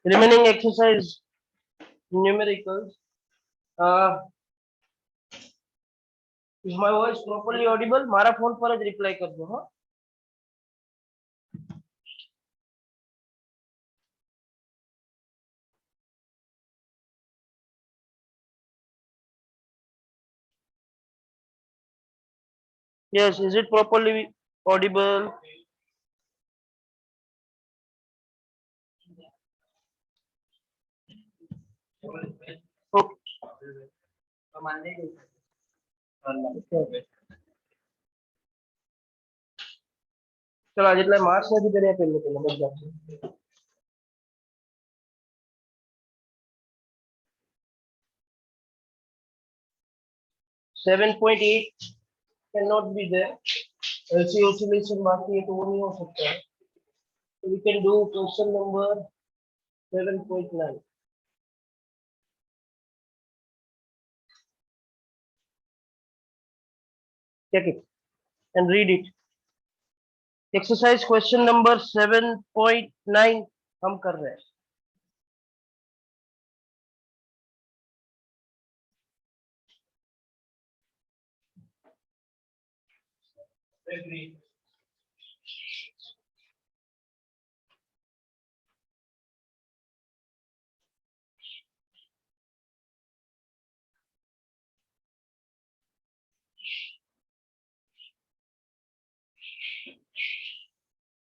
Remaining exercise numericals. Is my voice properly audible? मारा phone पर ज रिप्लाई कर दो. हाँ, yes, is it properly audible? Okay. चलो आज इतना मार्क्स नहीं करे पहले पहले बच जाते. 7.8 cannot be there. LC oscillation बाकी है तो वो नहीं हो सकता है. So we can do question number 7.9. Check it and read it. Exercise question number 7.9 हम कर रहे हैं.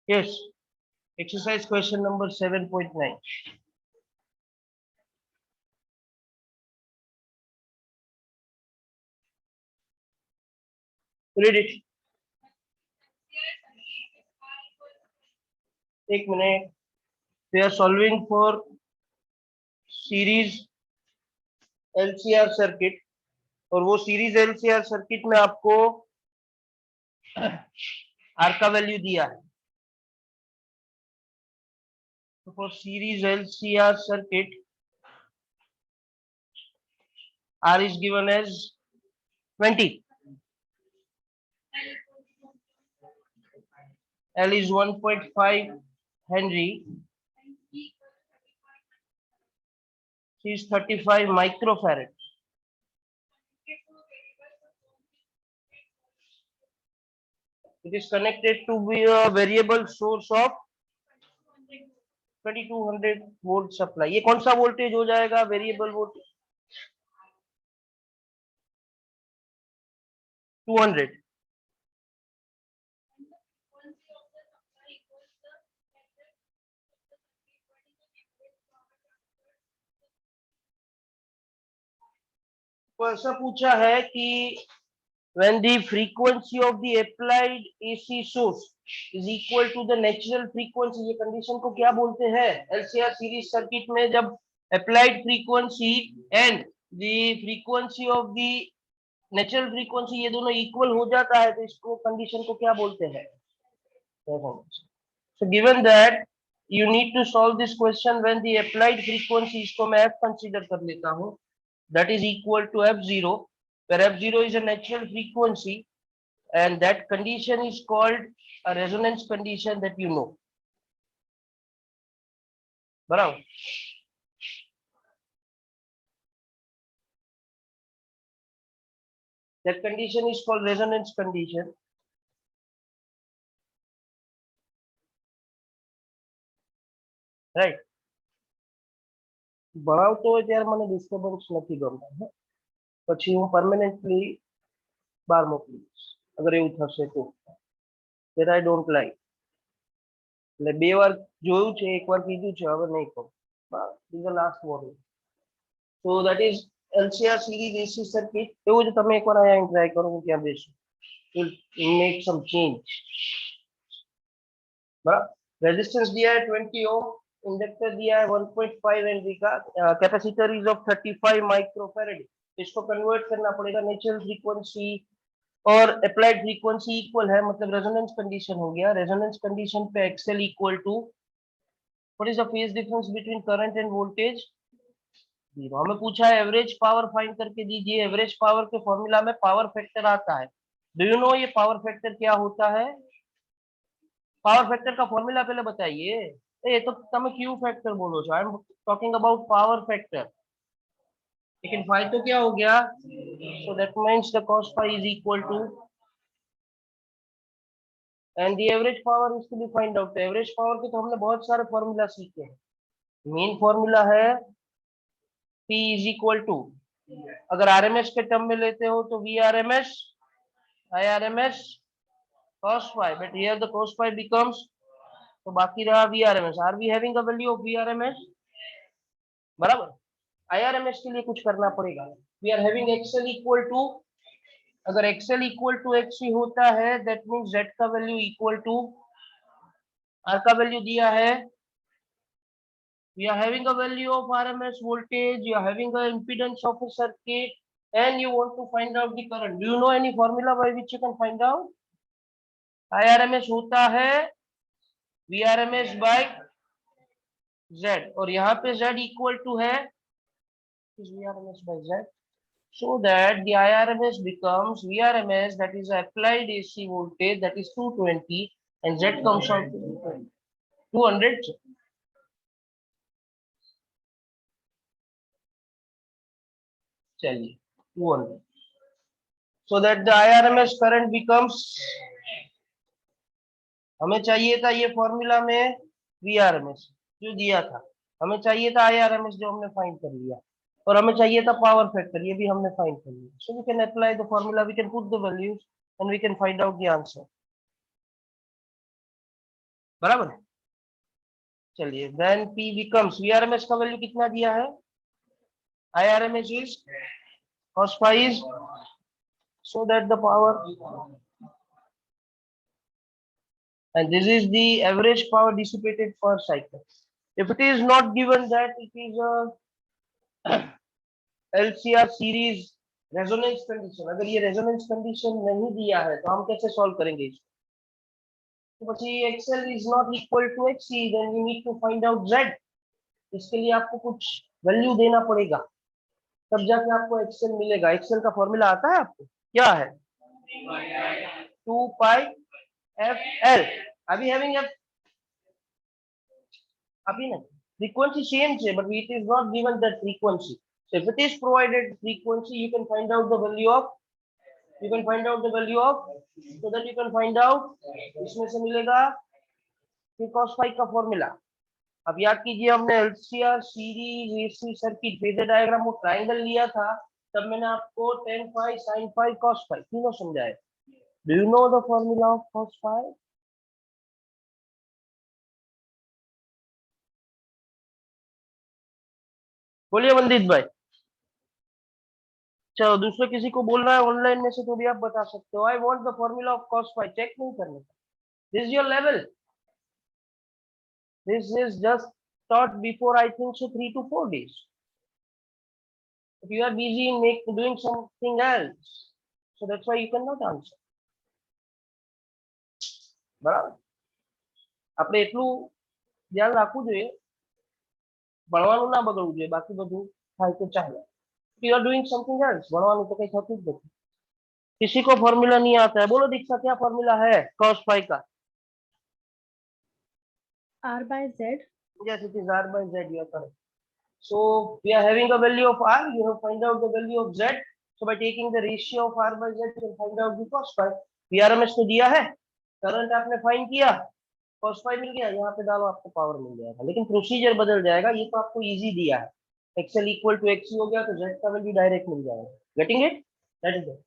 Yes, exercise question number 7.9. Read it. एक minute. We are solving for series LCR circuit और वो सीरीज LCR सर्किट में आपको R का वैल्यू दिया है. तो for series LCR circuit R is given as 20. L is 1.5 Henry. C is 35 microfarad. It is connected to be a variable source of 2200 volt supply. ये कौन सा वोल्टेज हो जाएगा? Variable voltage 200. तो ऐसा पूछा है कि when the frequency of the applied AC source is equal to the natural frequency, ये कंडीशन को क्या बोलते हैं? LCR सीरीज सर्किट में जब applied frequency and the frequency of the natural frequency ये दोनों इक्वल हो जाता है तो इसको कंडीशन को क्या बोलते हैं? So given that you need to solve this question when the applied frequency, इसको मैं F consider कर लेता हूँ, that is equal to F0, where F0 is a natural frequency and that condition is called a resonance condition that you know. बराबर. That condition is called resonance condition. Right. ભણાવતો હોય ત્યારે મને disturbance નથી ગમતા. પછી હું પરમેનન્ટલી બહાર મોકલી દઈશ અગર એવું થશે તો. that I don't like. એટલે બે વાર જોયું છે, એક વાર કીધું છે, હવે નહીં કહું. This is the last warning. So that is LCR series AC circuit. એવું જ તમે એકવાર અહીંયા ટ્રાય કરો, હું ત્યાં બેસું. Will make some change. બરાબર. રેઝિસ્ટન્સ દિया है 20 ओम, इंडक्टर दिया है 1.5 हेनरी का, कैपेसिटर इज ऑफ 35 माइक्रोफैराड. इसको कन्वर्ट करना पड़ेगा. नेचुरल फ्रीक्वेंसी और अप्लाइड फ्रीक्वेंसी इक्वल है, मतलब रेजोनेंस कंडीशन हो गया. रेजोनेंस कंडीशन पे XL equal to what is the phase difference between current and voltage? Zero. हमें पूछा है एवरेज पावर फाइंड करके दीजिए. एवरेज पावर के फॉर्मूला में पावर फैक्टर आता है. डू यू नो ये पावर फैक्टर क्या होता है? पावर फैक्टर का फॉर्मूला पहले बताइए. એ તો તમે ક્યુ ફેક્ટર બોલો છો, I am talking about power factor. लेकिन फाई तो क्या हो गया, so that means the cos phi is equal to, and the average power is to be find out. Average power के तो हमने बहुत सारे फॉर्मूला सीखे हैं। मेन फॉर्मूला है P इज इक्वल टू, अगर आरएमएस के टर्म में लेते हो तो V R M S I R M S cos phi, but here the cos phi becomes, तो बाकी रहा V R M S. Are we having a value of V R M S, बराबर। IRMS के लिए कुछ करना पड़ेगा। We are having XL equal to, अगर एक्सएल इक्वल टू एक्सी होता है दैट मीन्स जेड का वैल्यू इक्वल टू, आर का वैल्यू दिया है, we are having a value of RMS voltage, you are having a impedance of a circuit, and you want to find out the current. Do you know any formula by which you can find out? IRMS होता है VRMS by Z, और यहाँ पे Z equal to है VRMS by Z, so that the IRMS becomes VRMS, that is applied AC voltage, that is 220, and Z comes out to 200. चलिए 200, so that the IRMS current becomes, हमें चाहिए था ये formula में VRMS जो दिया था, हमें चाहिए था IRMS जो हमने फाइंड कर लिया, और हमें चाहिए था पावर फैक्टर, ये भी हमने फाइंड कर लिया। So we can apply the formula, we can put the values and we can find out the answer, बराबर है। चलिए देन P बिकम्स, VRMS का वैल्यू कितना दिया है, IRMS is cos phi is, so that the power, and this is the average power dissipated per cycle. If it is not given that it is a LCR series resonance condition, अगर ये resonance condition नहीं दिया है तो हम कैसे solve करेंगे इसको, तो પછી XL is not equal to XC, then you need to find out Z। इसके लिए आपको कुछ वैल्यू देना पड़ेगा, तब जाके आपको XL मिलेगा। XL का फॉर्मूला आता है आपको, क्या है, 2 पाई एफ एल, अभी हैविंग एफ, अभी नहीं, फ्रीक्वेंसी सेम है but it is not given that frequency. So if it is provided frequency, you can find out the value of, you can find out the value of, so that you can find out, इसमें से मिलेगा फिर cos phi का formula. अब याद कीजिए हमने LCR series AC circuit phasor diagram को ट्रायंगल लिया था, तब मैंने आपको tan phi sin phi cos phi तीनों समझाए। Do you know the formula of cos phi? बोलिए मंदित भाई। चलो दूसरे किसी को बोलना है ऑनलाइन में से तो भी आप बता सकते हो। I want the formula of cos phi, check नहीं करने का, this is your level, this is just taught before I think so 3 to 4 days. If you are busy in doing something else, so that's why you cannot answer, બરાબર। આપણે એટલું ધ્યાન રાખવું જોઈએ, ભણવાનું ના બગડવું જોઈએ, બાકી બધું થાય તો ચાલે। You are doing something else, ભણવાનું તો કઈ થતું જ નથી। किसी को फॉर्मूला नहीं आता है, बोलो दीक्षा क्या फॉर्मूला है cos phi का? R by Z. Yes, it is R by Z, you are correct. So we are having a value of R, you have find out the value of Z, so by taking the ratio of R by Z you can find out the cos phi। VRMS तो दिया है, current आपने find किया, cos phi मिल गया, यहाँ पे डालो आपको पावर मिल जाएगा, लेकिन प्रोसीजर बदल जाएगा, ये तो आपको इजी दिया है। XL इक्वल टू XC हो गया तो Z का वैल्यू डायरेक्ट मिल जाएगा, getting it, that is it.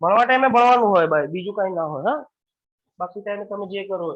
ભણવા ટાઈમે ભણવાનું હોય ભાઈ, બીજું કઈ ના હોય, હા, બાકી ટાઈમે તમે જે કરો।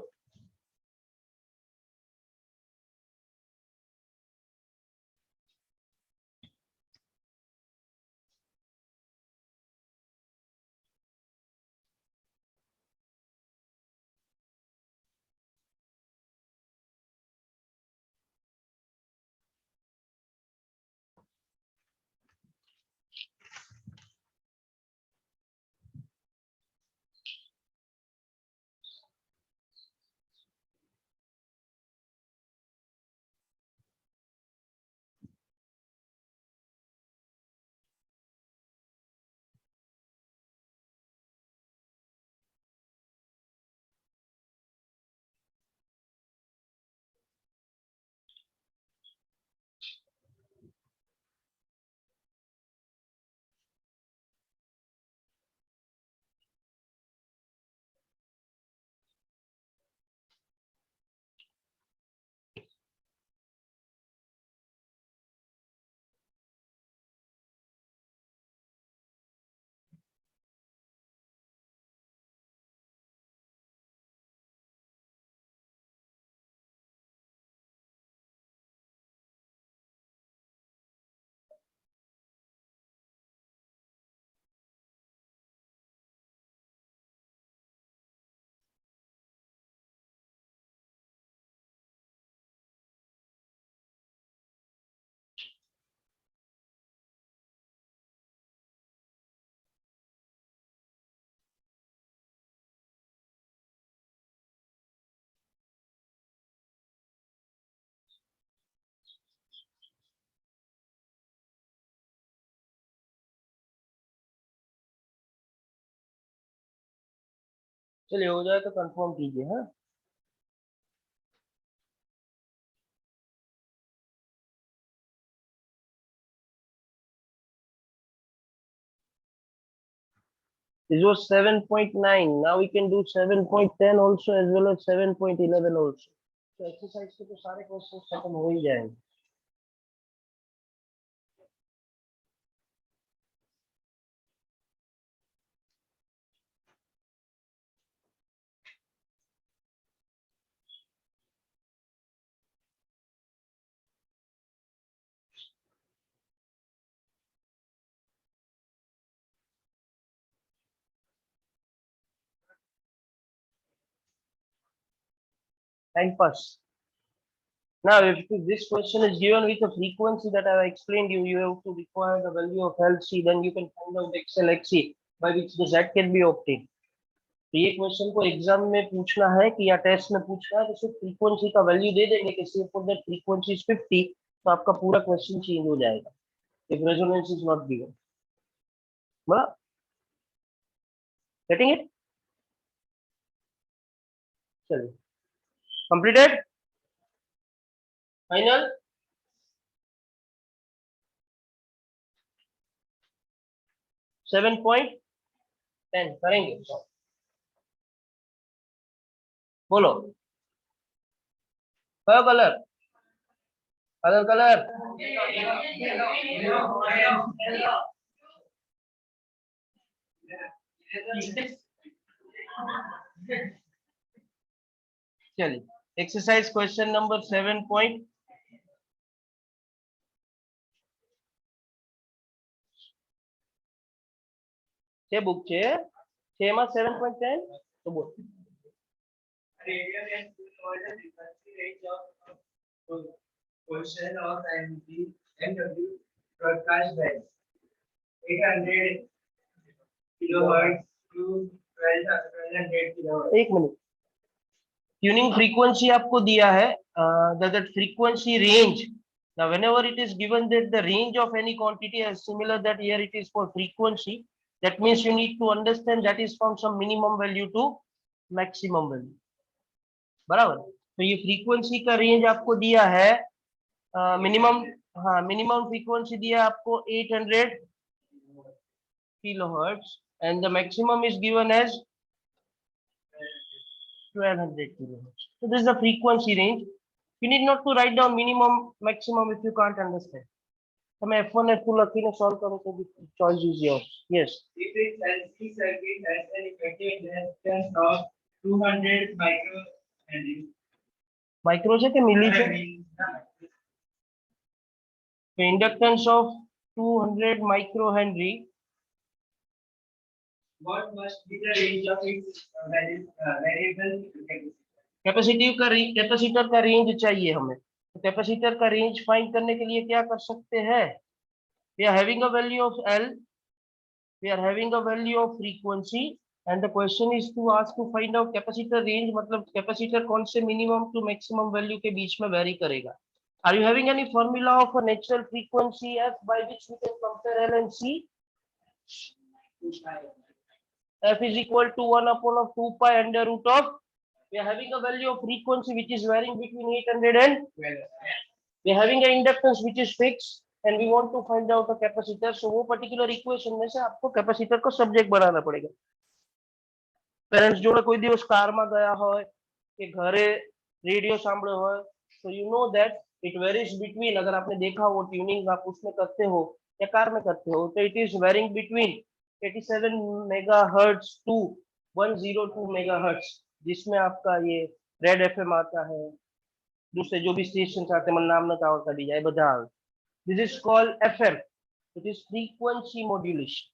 चलिए हो जाए तो कंफर्म कीजिए। हाँ, this was 7.9. Now we can do 7.10 also as well as 7.11 also. तो एक्सरसाइज के तो सारे क्वेश्चन खत्म हो ही जाएंगे। Time pass. Now, if this question is given with a frequency that I have explained you have to require the value of LC, then you can find out XLXC by which the Z can be obtained. तो ये question को exam में पूछना है कि या test में पूछना है तो सिर्फ फ्रीक्वेंसी का वैल्यू दे देंगे कि सिर्फ फॉर दैट फ्रीक्वेंसी इज 50, तो आपका पूरा क्वेश्चन चेंज हो जाएगा if resonance is not given. मतलब गेटिंग इट? चलिए, कंप्लीटेड, फाइनल। 7.10 करेंगे, बोलो कलर अदर कलर। चलिए, exercise question number 7 point book छे में 7.10 तो बोल। Question of MW broadcast band 800 kilohertz to 1200 kilohertz. एक मिनट, ट्यूनिंग फ्रीक्वेंसी आपको दिया है, that frequency range. Now whenever it is given that the range of any quantity is similar, that here it is for frequency, that means you need to understand that is from some minimum value to maximum value, बराबर। तो ये frequency का range आपको दिया है, minimum, हाँ minimum frequency दिया आपको 800 kilohertz and the maximum is given as 1200 kilohertz. So this is the frequency range. You need not to write down minimum, maximum if you can't understand. તમે F1 F2 લખીને solve કરો તો choice is yours. Yes. If its LC circuit has an effective resistance of 200 microhenry. Micro છે કે મિલી છે? The inductance of 200 microhenry. What must be the range of its variable capacitor का range चाहिए हमें, तो कैपेसिटर का रेंज फाइंड करने के लिए क्या कर सकते हैं? We are having a value of L, we are having a value of frequency, and the question is to ask to find out capacitor range, मतलब कैपेसिटर कौन से मिनिमम टू मैक्सिमम वैल्यू के बीच में वेरी करेगा। Are you having any formula of a natural frequency F by which we can compare L and C? F is equal to 1 upon of 2 pi under root of, we are having a value of frequency which is varying between 800 and 12. We are having an inductance which is fixed and we want to find out a capacitor. So वो particular equation में से आपको capacitor को subject बनाना पड़ेगा। Parents जोड़े कोई दिवस car में गया हो कि घरे रेडियो सांभळ्यो हो, so you know that it varies between, अगर आपने देखा वो ट्यूनिंग आप उसमें करते हो या कार में करते हो, तो it is varying between 87 megahertz to 102 megahertz, जिसमें आपका ये रेड एफएम आता है, दूसरे जो भी स्टेशन आते हैं, मन नाम नता आवड़ता बीजा ए बधा आवे। This is called FM, it is frequency modulation,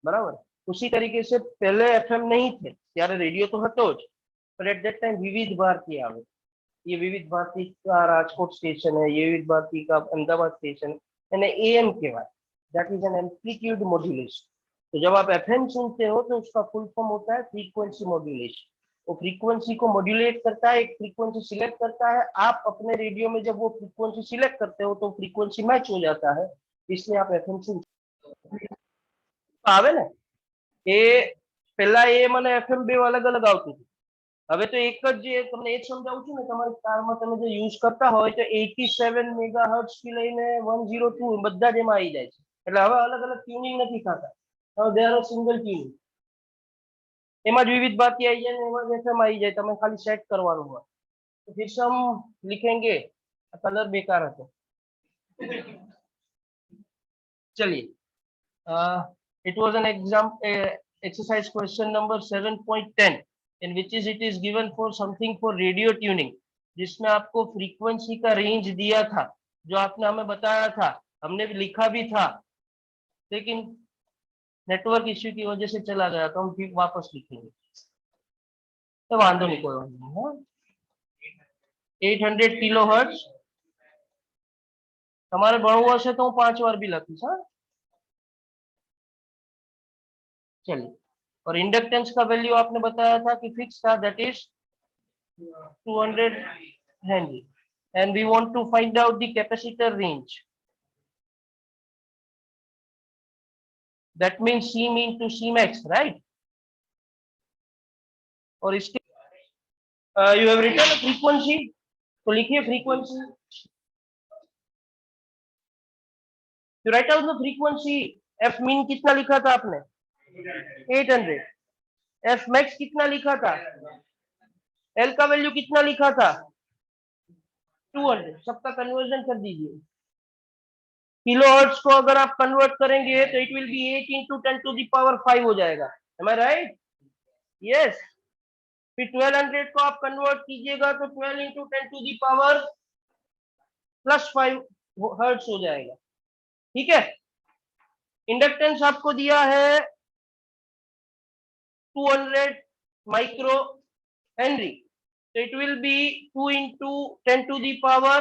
बराबर। उसी तरीके से पहले एफएम नहीं थे, त्यारे रेडियो तो हतो ज, पर एट दैट टाइम विविध भारती आवे। ये विविध भारती का राजकोट स्टेशन है, ये विविध भारती का अहमदाबाद स्टेशन, एने एएम कहेवाय, that is an amplitude modulation. तो जब आप एफएम सुनते हो तो उसका फुल फॉर्म होता है फ्रीक्वेंसी मॉड्यूलेशन। वो फ्रीक्वेंसी को मॉड्यूलेट करता है, एक फ्रीक्वेंसी सिलेक्ट करता है। आप अपने रेडियो में जब वो फ्रीक्वेंसी सिलेक्ट करते हो तो फ्रीक्वेंसी मैच हो जाता है, इसलिए आप एफएम सुनते हो। आवे ना, ये પહેલા AM અને FM બે અલગ અલગ આવતું હતું. હવે તો એક જ, જે તમને એ જ સમજાવું છું ને, તમારી કારમાં તમે જે યુઝ કરતા હોય તો 87 મેગાહર્ટ્ઝ થી લઈને 102 બધા જ એમાં આવી જાય છે. એટલે હવે અલગ અલગ ટ્યુનિંગ નથી થતા, હવે દે આર સિંગલ ટ્યુનિંગ. એમાં જ વિવિધ બાકી આવી જાય ને એમાં જ FM આવી જાય, તમે ખાલી સેટ કરવાનું હોય. तो फिर से हम लिखेंगे, कलर बेकार है तो चलिए, it was an exam exercise question number 7.10 in which is it is given for something for radio tuning, जिसमें आपको फ्रीक्वेंसी का रेंज दिया था, जो आपने हमें बताया था, हमने भी लिखा भी था, लेकिन नेटवर्क इश्यू की वजह से चला गया, तो हम फिर वापस लिखेंगे, तो वांदो नहीं, कोई वांदो नहीं। 800 किलोहर्ट्ज તમારે ભણવું હશે તો હું 5 વાર भी લખીશ, हाँ चलिए। और इंडक्टेंस का वैल्यू आपने बताया था कि फिक्स था, that is 200 henry, and we want to find out the capacitor range, that means C min to C max, right. और इसके यू हैव रिटन फ्रीक्वेंसी, तो लिखिए frequency, you write out the frequency. F min कितना लिखा था आपने? 800। F max कितना लिखा था? L का वैल्यू कितना लिखा था? 200। सबका कन्वर्जन कर दीजिए। किलोहर्ट्ज को अगर आप कन्वर्ट करेंगे तो it will be 8 into 10 to the power 5 हो जाएगा, एम आई राइट? यस। फिर 1200 को आप कन्वर्ट कीजिएगा तो 12 into 10 to the power +5 hertz हो जाएगा, ठीक है। इंडक्टेंस आपको दिया है 200 micro henry, so it will be 2 into 10 to the power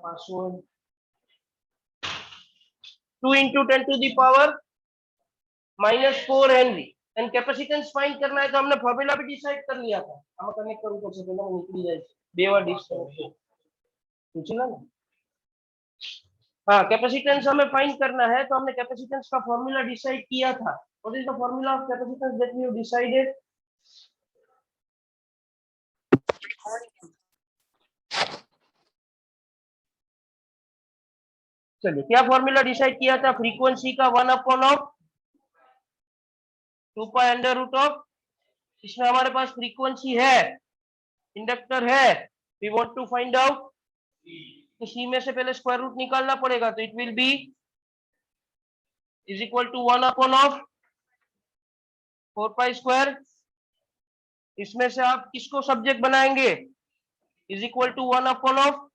password 2 into 10 to the power -4 Henry. And capacitance find करना है तो हमने फॉर्मूला भी डिसाइड कर लिया था, हम कनेक्ट करूं तो से पहले निकल जाए બે વાર डिस्कनेक्ट पूछना ना। हाँ, कैपेसिटेंस हमें फाइंड करना है तो हमने कैपेसिटेंस का फॉर्मूला डिसाइड किया था। What is the formula of capacitance that we have decided? चलिए, क्या फॉर्मूला डिसाइड किया था? फ्रीक्वेंसी का 1/2 पाई अंडर रूट ऑफ, इसमें हमारे पास फ्रीक्वेंसी है, इंडक्टर है, we want to find out, तो सी में से पहले स्क्वायर रूट निकालना पड़ेगा, तो it will be is equal to 1/4 pi square. इसमें से आप किसको सब्जेक्ट बनाएंगे? Is equal to 1/,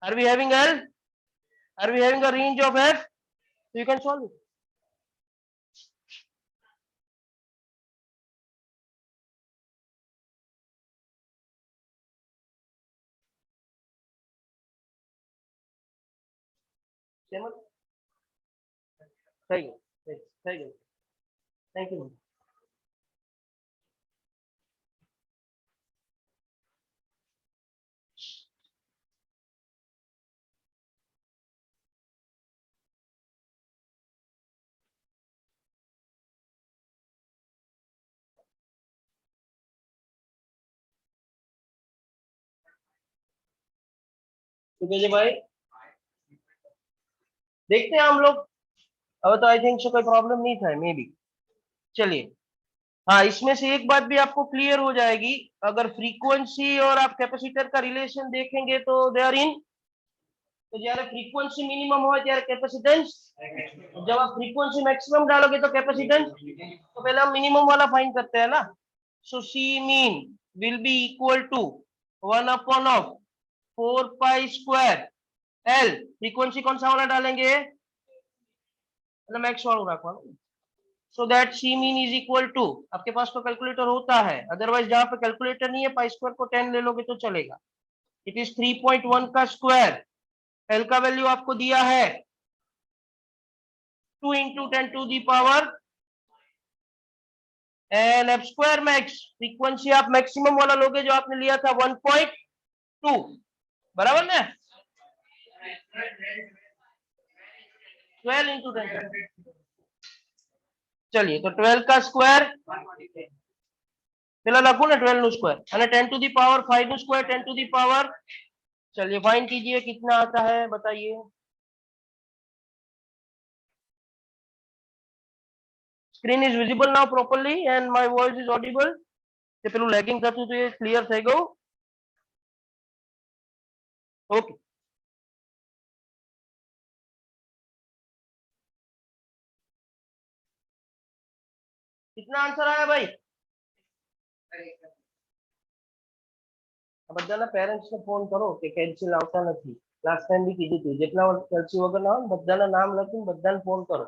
are we having L? Are we having a range of F? So you can solve it. Thank you. Thank you. Thank you. ठीक है भाई, देखते हैं हम लोग। अब तो आई थिंक सो कोई प्रॉब्लम नहीं था, मे बी। चलिए, हाँ, इसमें से एक बात भी आपको क्लियर हो जाएगी, अगर फ्रीक्वेंसी और आप कैपेसिटर का रिलेशन देखेंगे तो दे आर इन, तो जब फ्रीक्वेंसी मिनिमम हो त्यारे कैपेसिटेंस, जब आप फ्रीक्वेंसी मैक्सिमम डालोगे तो कैपेसिटेंस, तो पहले हम मिनिमम वाला फाइंड करते हैं ना। So C mean will be equal to 1/4 pi square L. Frequency कौन सा वाला डालेंगे? मतलब मैक्स वाला रखवाना। So that C mean is equal to, आपके पास तो कैलकुलेटर होता है, अदरवाइज जहां पे कैलकुलेटर नहीं है, पाई स्क्वायर को 10 ले लोगे तो चलेगा। इट इज 3.1 का स्क्वायर, एल का वैल्यू आपको दिया है 2 into 10 to the power, and F square max, frequency आप मैक्सिमम वाला लोगे जो आपने लिया था 1.2, बराबर ना? 12 इंटू 10। चलिए तो 12 का स्क्वायर પેલા લખું ને 12 નું સ્ક્वायर અને 10 टू दी पावर 5 નું સ્ક્वायर 10 टू दी पावर। चलिए फाइंड कीजिए कितना आता है बताइए। Screen is visible now properly and my voice is Audible. તે પેલું લેગિંગ થતું તો એ ક્લિયર થઈ ગયું। ओके कितना आंसर आया भाई? બધાના પેરેન્ટ્સને ફોન કરો કે કેન્સલ આવતા નથી। લાસ્ટ ટાઈમ બી કીધું હતું જેટલા કેન્સલ વગર ના હોય ને બધાના નામ લખીને બધાને ફોન કરો।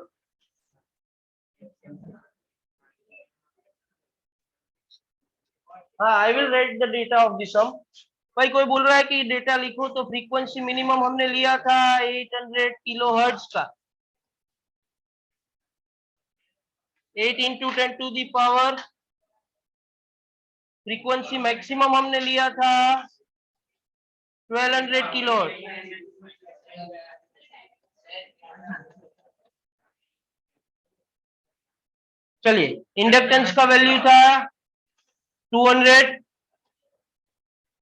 हाँ I will write the data of the sum. भाई कोई बोल रहा है कि डेटा लिखो तो फ्रीक्वेंसी मिनिमम हमने लिया था 800 किलो हर्ट्ज का। 8 into 10 to the power. Frequency maximum हमने लिया था 1200 किलो हर्ट्ज। चलिए इंडक्टेंस का वैल्यू था 200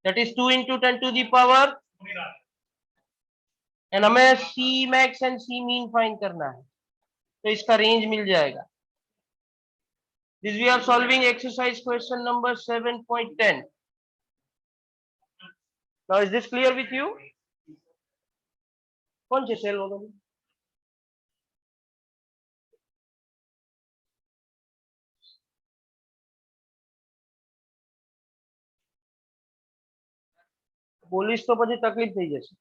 that is 2 into 10 to the power and हमें C max and C mean find करना है तो इसका रेंज मिल जाएगा। This we are solving exercise question number 7.10। Now is this clear with you? कौन से सेल होगा? પોલીસ તો પછી તકલીફ થઈ જશે।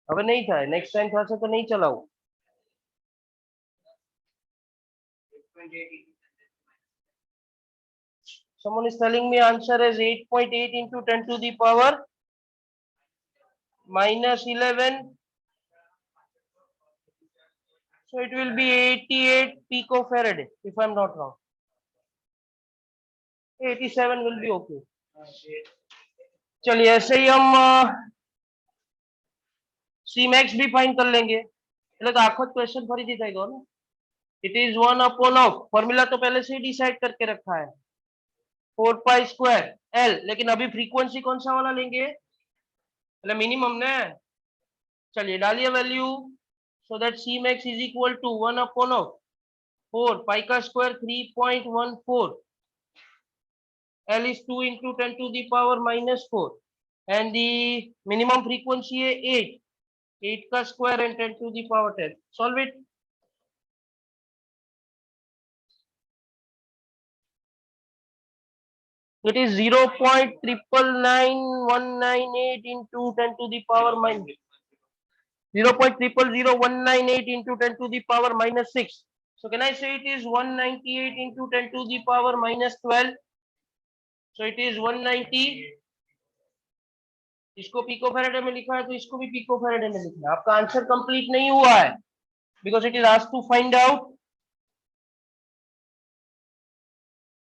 હવે નહીં થાય નેક્સ્ટ ટાઈમ થશે તો નહીં ચલાવું। Someone is telling me answer is 8.8 into 10 to the power minus 11, so it will be 88 picofarad if I'm not wrong। 87 will be okay। चलिए ऐसे ही हम सी मैक्स भी फाइंड कर लेंगे। એટલે તો આખો ક્વેશ્ચન ફરીથી થઈ ગયો ને। It is 1 upon of formula तो पहले से ही डिसाइड करके रखा है 4 पाई स्क्वायर एल, लेकिन अभी फ्रीक्वेंसी कौन सा वाला लेंगे? मतलब मिनिमम ने। चलिए डालिए value so that C max is equal to 1 upon of 4 pi का square 3.14 L is 2 into 10 to the power minus 4 and the minimum frequency है 8 का square and 10 to the power 10। Solve it. It is 0.99198 into 10 to the power minus 0.000198 into 10 to the power minus 6. So can I say it is 198 into 10 to the power minus 12? So it is 190। इसको picofarad में लिखा है तो इसको भी picofarad में लिखना है। आपका आंसर कंप्लीट नहीं हुआ है because it is asked to find out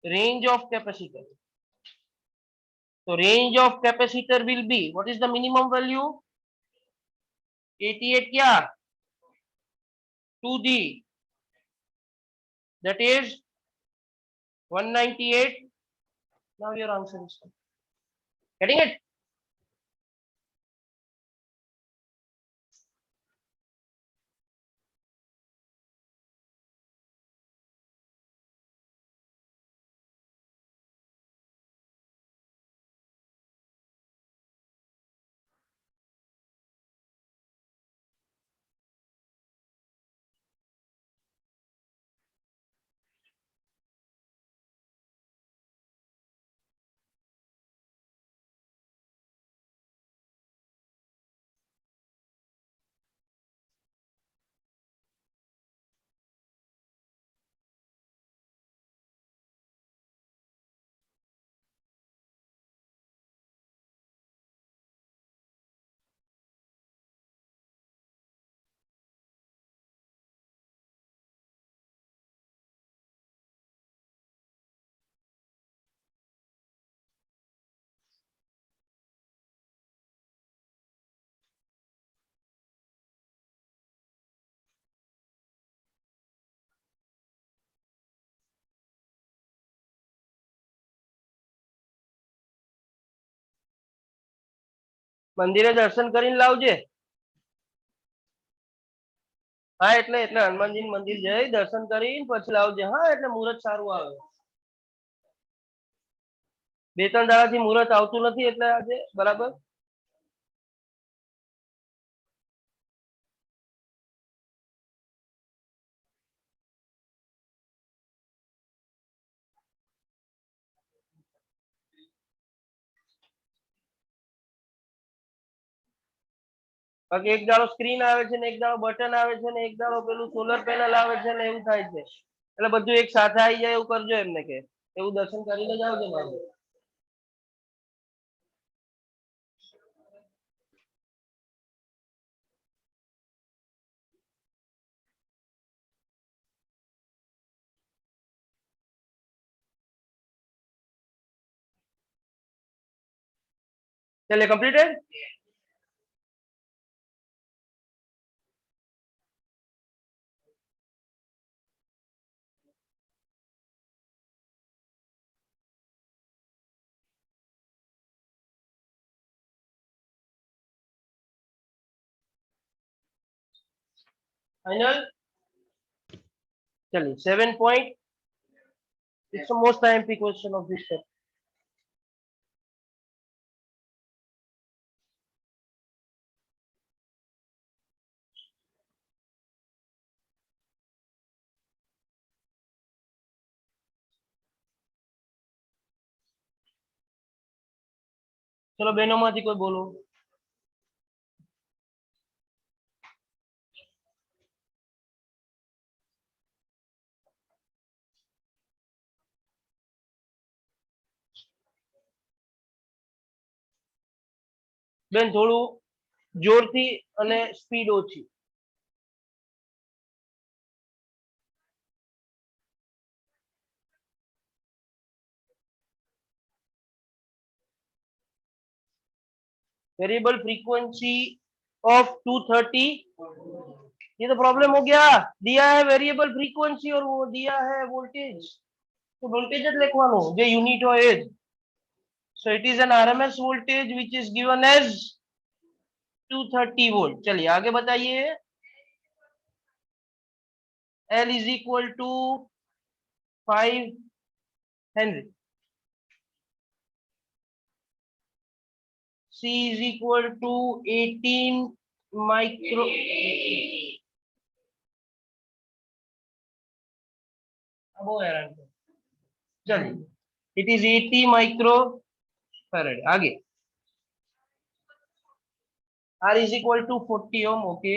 range of capacitor। So range of capacitor will be, what is the minimum value? 88 क्या? 2D, that is 198। Now your answer is getting it? મંદિરે દર્શન કરીને લાવજે. હા એટલે હનુમાનજી મંદિર જઈ દર્શન કરીને પછી લાવજે. હા એટલે મુહૂર્ત સારું આવે. 2-3 દાડાથી મુહૂર્ત આવતું નથી એટલે આજે બરાબર. બાકી એક દાડો સ્ક્રીન આવે છે ને એક દાડો બટન આવે છે ને એક દાડો પેલું સોલર પેનલ આવે છે ને એવું થાય છે. એટલે બધું એક સાથે આવી જાય એવું કરજો એમને કે એવું દર્શન કરીને જ આવજો મારું. चलिए कंप्लीटेड. फाइनल. चलिए 7 point. It's the most IMP question of this set. चलो बहनों माथी कोई बोलो. બેન થોડું જોરથી અને સ્પીડ ઓછી. Variable frequency of 230. ये तो प्रॉब्लम हो गया. दिया है वेरिएबल फ्रीक्वेंसी और वो दिया है वोल्टेज. तो वोल्टेज लिखवानो जो यूनिट हो as. So it is an RMS voltage which is given as 230 volt. चलिए आगे बताइए. L is equal to 5 Henry. C is equal to 18 micro. अब वो हैरान. चलिए it is 80 माइक्रो फैराड. आगे R is equal to 40 ohm. Okay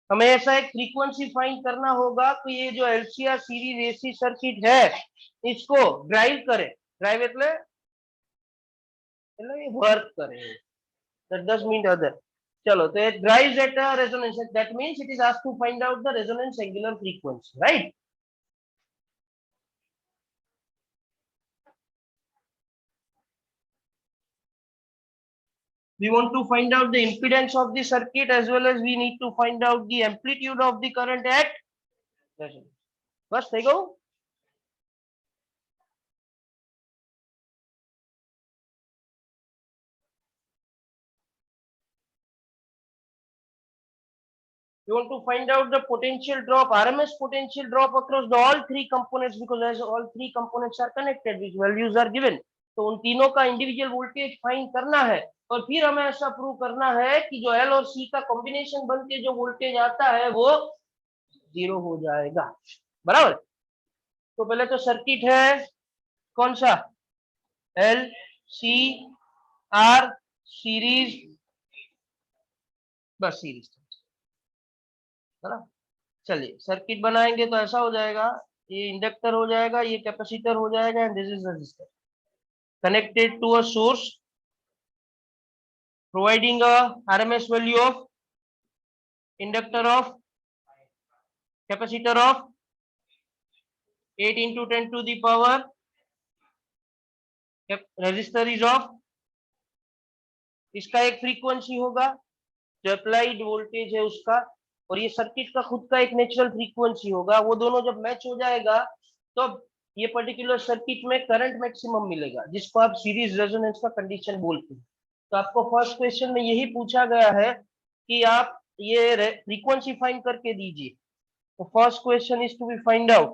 हमें ऐसा एक फ्रीक्वेंसी फाइंड करना होगा कि ये जो एलसीआर सीरीज एसी सर्किट है इसको ड्राइव करे. ड्राइव એટલે ये वर्क करे. 10 मिनट अदर. चलो तो it drives at a resonance. That means it is asked to find out the resonance angular frequency, right? We want to find out the impedance of the circuit as well as we need to find out the amplitude of the current at resonance. बस થઈ ગયું. You want to find out the potential drop, RMS potential drop across the all three components because as all three components are connected, which values are given. तो उन तीनों का individual voltage find करना है और फिर हमें ऐसा प्रूव करना है कि जो एल और सी का कॉम्बिनेशन बन के जो वोल्टेज आता है वो 0 हो जाएगा. बराबर. तो पहले तो सर्किट है कौन सा. L C R series. बस सीरीज. बराबर. चलिए सर्किट बनाएंगे तो ऐसा हो जाएगा. ये इंडक्टर हो जाएगा, ये कैपेसिटर हो जाएगा and this is resistor connected to a source providing a RMS value of inductor of capacitor of 8 into 10 to the power. Resistor is of. इसका एक फ्रीक्वेंसी होगा जो अप्लाइड वोल्टेज है उसका और ये सर्किट का खुद का एक नेचुरल फ्रीक्वेंसी होगा. वो दोनों जब मैच हो जाएगा तो ये पर्टिकुलर सर्किट में करंट मैक्सिमम मिलेगा, जिसको आप सीरीज रेजोनेंस का कंडीशन बोलते हैं। तो आपको फर्स्ट क्वेश्चन में यही पूछा गया है कि आप ये फ्रीक्वेंसी फाइंड करके दीजिए। तो first question is to be find out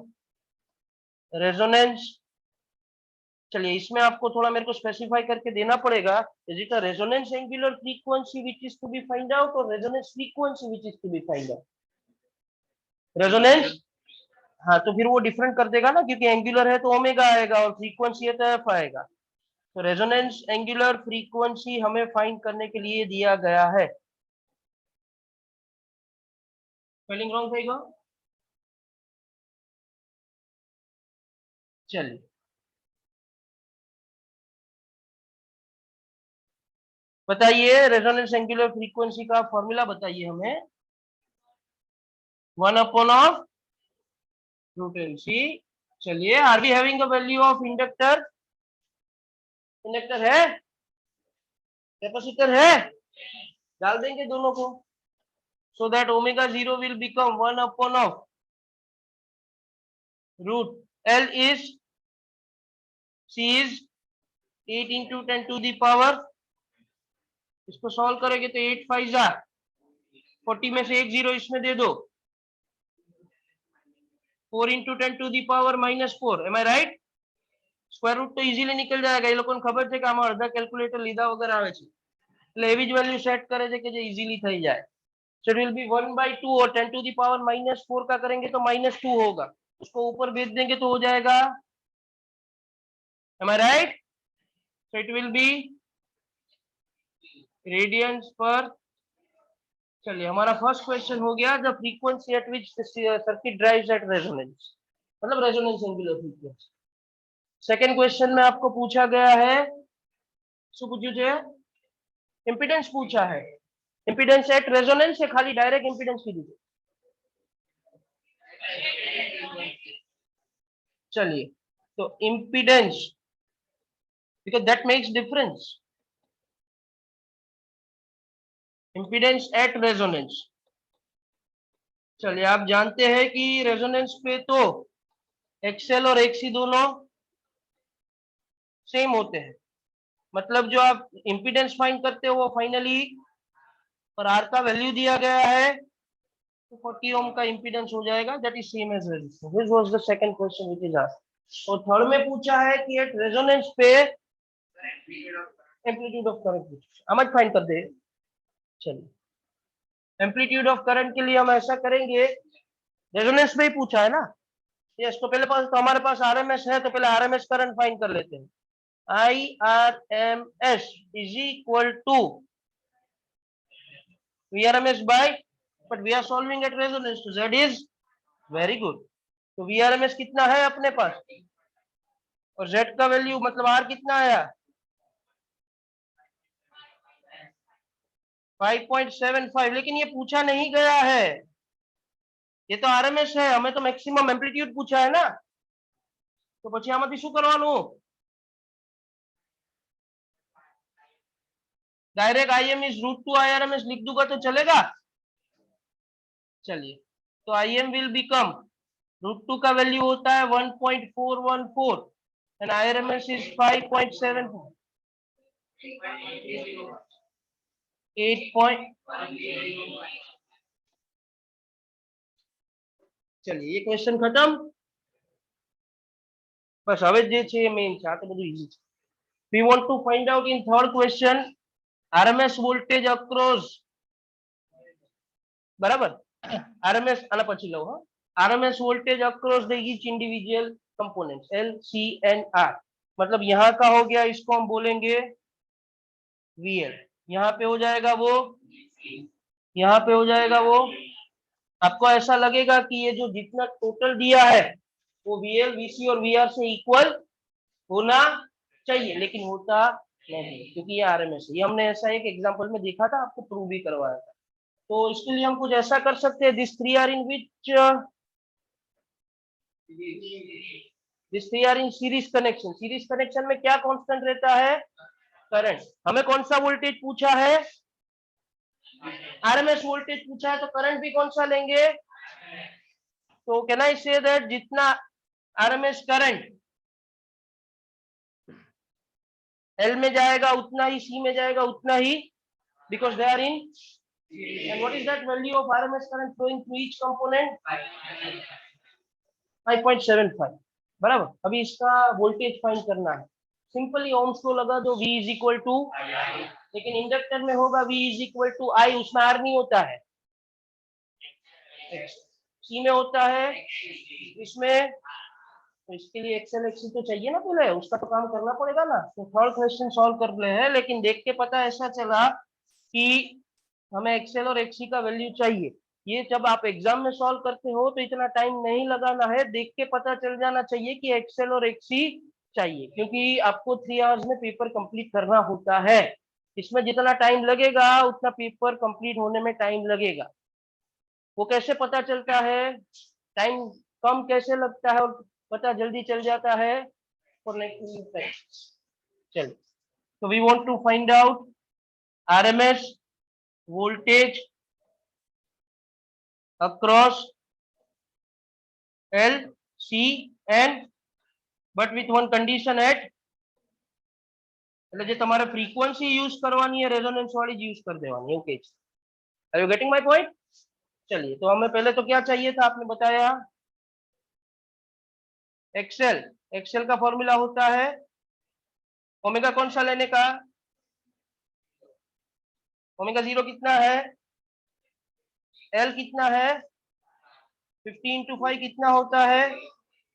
resonance. चलिए इसमें आपको थोड़ा मेरे को स्पेसिफाई करके देना पड़ेगा, is it a resonance angular frequency which is to be find out और resonance frequency which is to be find out. Resonance, हाँ तो फिर वो डिफरेंट कर देगा ना, क्योंकि एंगुलर है तो ओमेगा आएगा और फ्रीक्वेंसी है तो एफ आएगा। तो रेजोनेंस एंगुलर फ्रीक्वेंसी हमें फाइंड करने के लिए दिया गया है। स्पेलिंग रॉन्ग रहेगा। चलिए बताइए रेजोनेंस एंगुलर फ्रीक्वेंसी का फॉर्मूला बताइए हमें। 1 upon of root L C. चलिए are we having a value of inductor, inductor है, कैपेसिटर है, डाल देंगे दोनों को, so that omega 0 will become 1 upon of root L is C is 8 into 10 to the power, इसको सॉल्व करेंगे तो 8 5 जा 40 में से एक जीरो इसमें दे दो, 4 into 10 to the power -4, am I right? Square root તો ઇઝીલી નીકળી જાયगा, એ લોકોને ખબર છે કે આમાં અડધા કેલ્ક્યુલેટર લીધા વગર આવે છે, એટલે એવી જ વેલ્યુ સેટ કરે છે કે જે ઇઝીલી થઈ જાય। So it will be 1/2 और 10 to the power -4 का करेंगे तो -2 होगा, उसको ऊपर भेज देंगे तो हो जाएगा, am I right? So it will be radians पर। चलिए हमारा फर्स्ट क्वेश्चन हो गया, the frequency at which circuit drives at resonance, मतलब resonance angular frequency. Second question में आपको पूछा गया है શું પૂછ્યું છે, ઇમ્પિડન્સ पूछा है। इम्पीडेंस एट रेजोनेंस या खाली डायरेक्ट इम्पीडेंस की दीजिए। चलिए तो impedance, because that makes difference, impedance at resonance. चलिए आप जानते हैं कि रेजोनेंस पे तो एक्सएल और एक्सी दोनों सेम होते हैं, मतलब जो आप इम्पीडेंस फाइंड करते हो वो फाइनली, और आर का वैल्यू दिया गया है तो 40 ओम का इम्पीडेंस हो जाएगा, that is same as resistance. This was the second question which is asked. और थर्ड में पूछा है कि एट रेजोनेंस पे एम्पलीट्यूड ऑफ करंट हम आज फाइंड कर दे। चलिए एम्पलीट्यूड ऑफ करंट के लिए हम ऐसा करेंगे, रेजोनेंस में ही पूछा है ना, यस, तो पहले पास तो हमारे पास आरएमएस है, तो पहले आरएमएस करंट फाइंड कर लेते हैं। IRMS is equal to VRMS by, but we are solving at resonance, so Z is very good। तो VRMS कितना है अपने पास, और Z का वैल्यू मतलब R कितना आया 5.75, लेकिन ये पूछा नहीं गया है, ये तो RMS है, हमें तो मैक्सिमम एम्पलीट्यूड पूछा है ना, तो પછી આમાંથી શું કરવાનું, डायरेक्ट IM इज √2 IRMS लिख दूंगा तो चलेगा। चलिए तो IM विल बिकम √2 का वैल्यू होता है 1.414 एंड IRMS इज 5.74, 8. चलिए ये क्वेश्चन खत्म, बस હવે જે છે એ મેઇન છે, આ તો બધું ઈઝી છે। we want to find out in third question RMS voltage across, बराबर, RMS આના પછી લો, હા, RMS voltage across the each individual components L C N R, मतलब यहाँ का हो गया, इसको हम बोलेंगे VL, यहाँ पे हो जाएगा वो, यहाँ पे हो जाएगा वो। आपको ऐसा लगेगा कि ये जो जितना टोटल दिया है वो VL VC और VR से इक्वल होना चाहिए, लेकिन होता नहीं, क्योंकि ये आरएमएस है। ये हमने ऐसा एक एग्जांपल में देखा था, आपको प्रूव भी करवाया था। तो इसके लिए हम कुछ ऐसा कर सकते हैं, this three are in which, this three are in series connection. Series connection में क्या कांस्टेंट रहता है, करंट। हमें कौन सा वोल्टेज पूछा है, आरएमएस वोल्टेज पूछा है, तो करंट भी कौन सा लेंगे, तो कैन आई से दैट जितना आरएमएस करंट एल में जाएगा उतना ही, सी में जाएगा उतना ही, because they are in, and what is that value of RMS current flowing through each component? 5.75. बराबर। अभी इसका वोल्टेज फाइंड करना है। सिंपली ओम्स को लगा दो, V इज इक्वल टू, लेकिन इंडक्टर में होगा V is equal to I, उसमें R नहीं होता है, C में होता है, इसमें, तो इसके लिए एक्सएल एक्सी तो चाहिए ना, पहले उसका तो काम करना पड़ेगा ना। तो थर्ड क्वेश्चन सॉल्व कर ले हैं, लेकिन देख के पता ऐसा चला कि हमें एक्सएल और एक्सी का वैल्यू चाहिए। ये जब आप एग्जाम में सॉल्व करते हो तो इतना टाइम नहीं लगाना है, देख के पता चल जाना चाहिए कि एक्सएल और एक्सी चाहिए, क्योंकि आपको 3 आवर्स में पेपर कंप्लीट करना होता है। इसमें जितना टाइम लगेगा उतना पेपर कंप्लीट होने में टाइम लगेगा। वो कैसे पता चलता है, टाइम कम कैसे लगता है और पता जल्दी चल जाता है फॉर नेक्स्ट टाइम। चलिए, तो we want to find out RMS voltage across L, C and but with one condition at, એટલે જે તમારે ફ્રીક્વન્સી યુઝ કરવાની है રેઝોનન્સ वाली यूज कर देवानी। Okay, are you getting my point? चलिए, तो हमें पहले तो क्या चाहिए था, आपने बताया एक्सेल। एक्सेल का फॉर्मूला होता है ओमेगा, कौन सा लेने का, ओमेगा 0 कितना है, एल कितना है, 50 into 5 कितना होता है,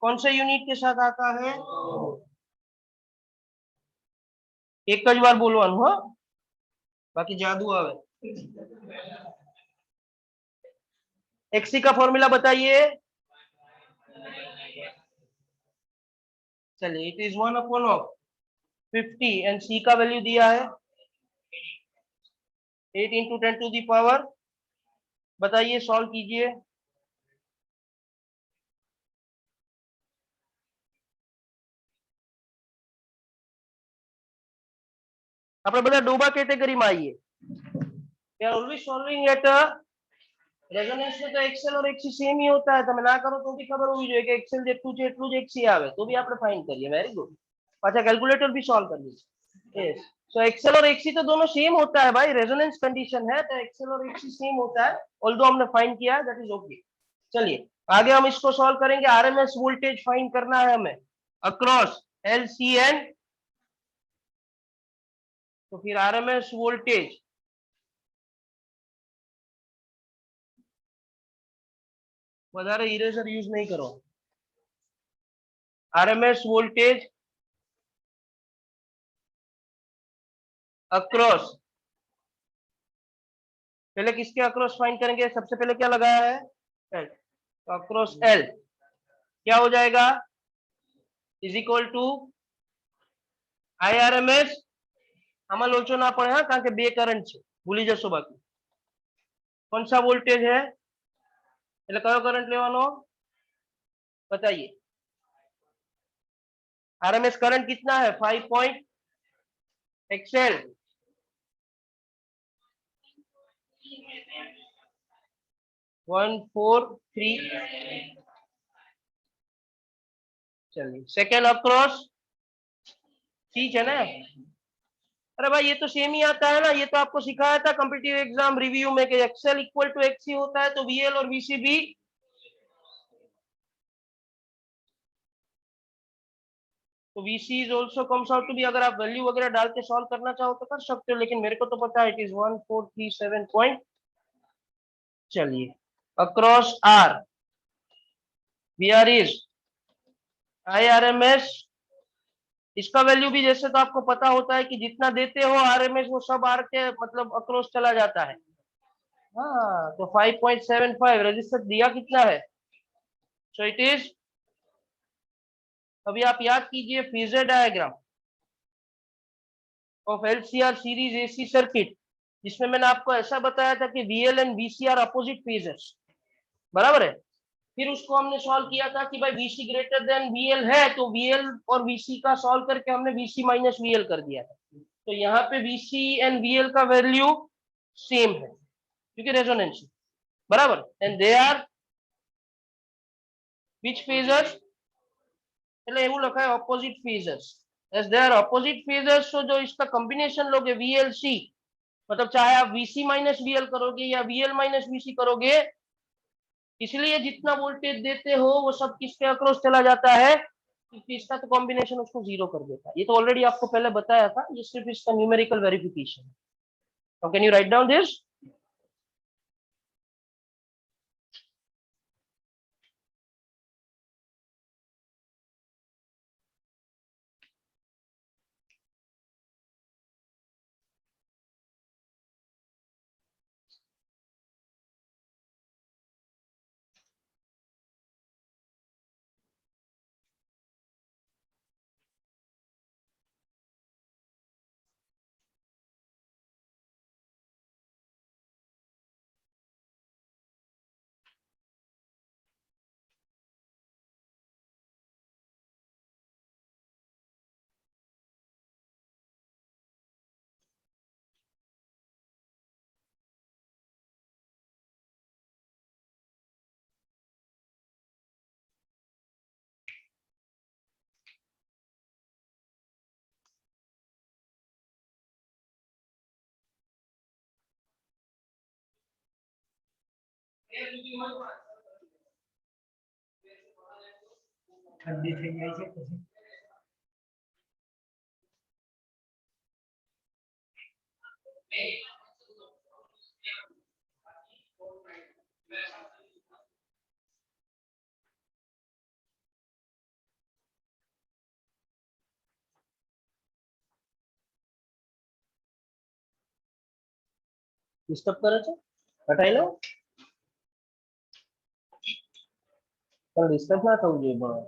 कौन से यूनिट के साथ आता है, एक જ વાર બોલવાનું હો, બાકી જાદू આવે। एक्सी का फॉर्मूला बताइए। चलिए, इट इज 1/50 एंड सी का वैल्यू दिया है 8 into 10 to the power। बताइए, सॉल्व कीजिए। આપણે બધા ડોબા કેટેગરીમાં આવીએ। We are always solving at resonance में तो एक्सेल और एक्सी सेम ही होता है, તમે ના કરો તો भी ખબર હોવી જોઈએ કે एक्सेल જેટલું છે એટલું જ एक्सी આવે, તો भी આપણે फाइंड करिए। Very good. पाछा कैलकुलेटर भी सॉल्व कर लीजिए। यस, सो एक्सेल और एक्सी तो दोनों सेम होता है भाई, रेजोनेंस कंडीशन है तो एक्सेल और एक्सी सेम होता है, ऑल्दो हमने फाइंड किया है, दैट इज ओके। चलिए, आगे हम इसको सॉल्व करेंगे। आरएमएस वोल्टेज फाइंड करना है हमें अक्रॉस एल, सी एंड, तो फिर आरएमएस वोल्टेज વધારે इरेजर यूज नहीं करो। आरएमएस वोल्टेज अक्रॉस, पहले किसके अक्रॉस फाइंड करेंगे, सबसे पहले क्या लगाया है, एल, तो अक्रॉस एल क्या हो जाएगा, इज इक्वल टू आईआरएमएस। આમાં લોચો ના પડે હા, કારણ કે બે કરંટ છે, ભૂલી જશો બાકી। कौन सा वोल्टेज है, એટલે કયો કરંટ લેવાનો बताइए। आरएमएस करंट कितना है, 5 point XL, one four three. चलिए, सेकेंड अक्रॉस ठीक है ना। अरे भाई, ये तो सेम ही आता है ना, ये तो आपको सिखाया था कॉम्पिटिटिव एग्जाम रिव्यू में कि एक्सएल इक्वल टू एक्सी होता है, तो वीएल और वीसी भी तो VC is also comes out to be, अगर आप वैल्यू वगैरह डाल के सॉल्व करना चाहो तो कर सकते हो, लेकिन मेरे को तो पता है इट इज 1437 पॉइंट। चलिए, across R V R is IRMS, इसका वैल्यू भी जैसे तो आपको पता होता है कि जितना देते हो आरएमएस वो सब आर के मतलब अक्रॉस चला जाता है। हाँ, तो 5.75 रजिस्टर दिया कितना है, सो इट इज, अभी आप याद कीजिए phasor diagram of LCR series AC circuit, जिसमें मैंने आपको ऐसा बताया था कि VL and VC are opposite phasors, बराबर है। फिर उसको हमने सॉल्व किया था कि भाई वीसी ग्रेटर देन वीएल है, तो वीएल और वीसी का सॉल्व करके हमने वीसी माइनस वीएल कर दिया था। तो यहाँ पे वीसी एंड वीएल का वैल्यू सेम है क्योंकि रेजोनेंस, बराबर। And they are which phasors, એટલે એવું લખાય opposite phasors as they are opposite phasors, तो जो इसका कॉम्बिनेशन लोगे VLC, मतलब चाहे आप VC माइनस VL करोगे या VL माइनस VC करोगे, इसलिए जितना वोल्टेज देते हो वो सब किसके अक्रॉस चला जाता है, क्योंकि इसका तो कॉम्बिनेशन उसको जीरो कर देता है। ये तो ऑलरेडी आपको पहले बताया था, ये सिर्फ इसका न्यूमेरिकल वेरिफिकेशन है। Can you write down this? ठंडी થઈ ગઈ છે પછી डिस्टर्ब करे છે, હટાઈ લો, પણ ડિસ્ટર્બ ના થવું જોઈએ પણ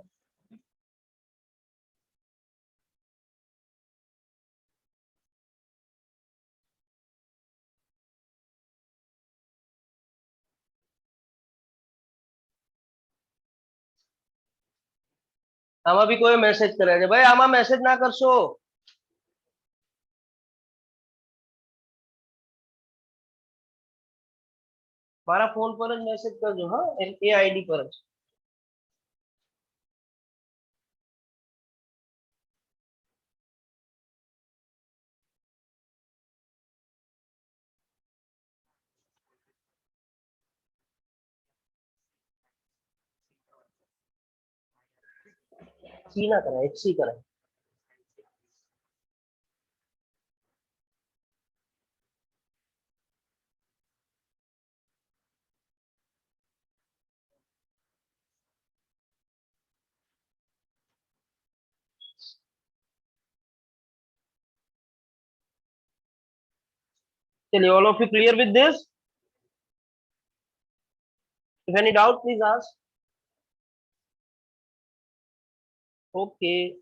આમાં બી કોઈ મેસેજ કરે છે, ભાઈ આમાં મેસેજ ના કરશો, મારા ફોન પર જ મેસેજ કરજો, હા એ આઈડી પર જ। सी ना कराए, HC कराए। चलिए, all of you clear with this? If any doubt, please ask. Okay.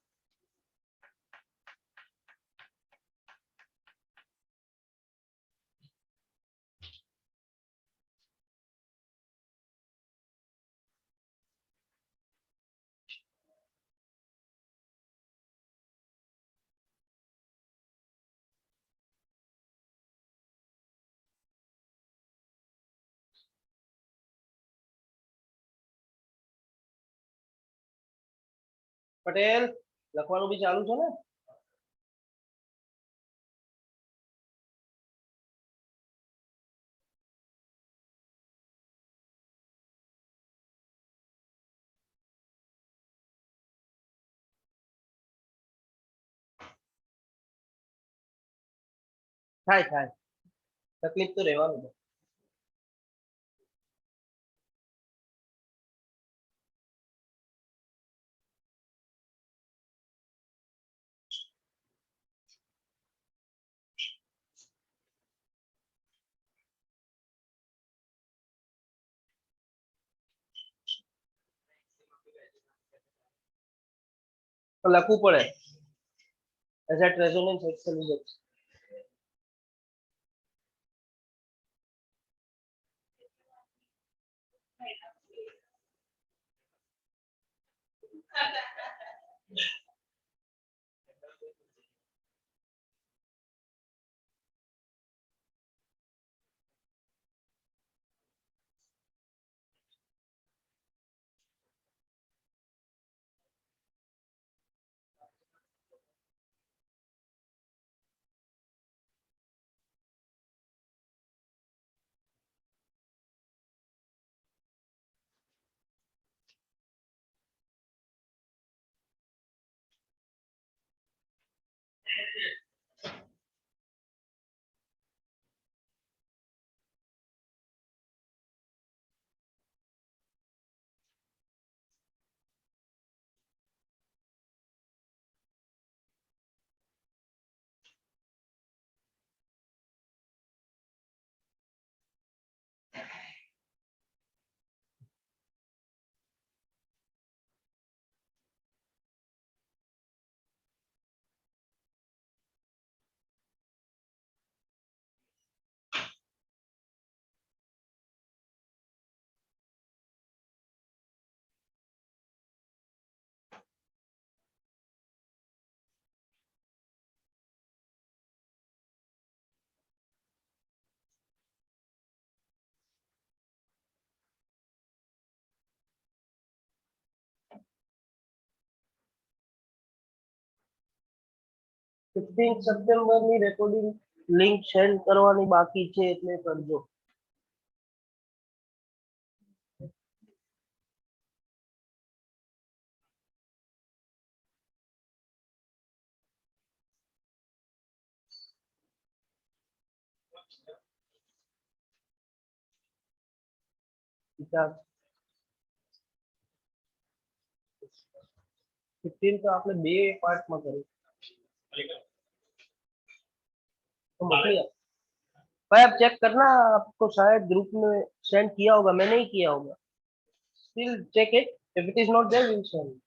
Patel લખવાનું બી ચાલુ છે ને? થાય થાય, તકલીફ તો રહેવાનું છે। તો લખવું પડે એઝ રેઝોનન્સ એક્સેલરસ। 15 સપ્ટેમ્બર ની રેકોર્ડિંગ લિંક સેન્ડ કરવાની બાકી છે એટલે કરજો. વિચાર 15 तो आपने बे पार्ट में करी तो मोकलिया भाई आप चेक करना आपको शायद ग्रुप में सेंड किया होगा मैं नहीं किया होगा still check it if it is not there will send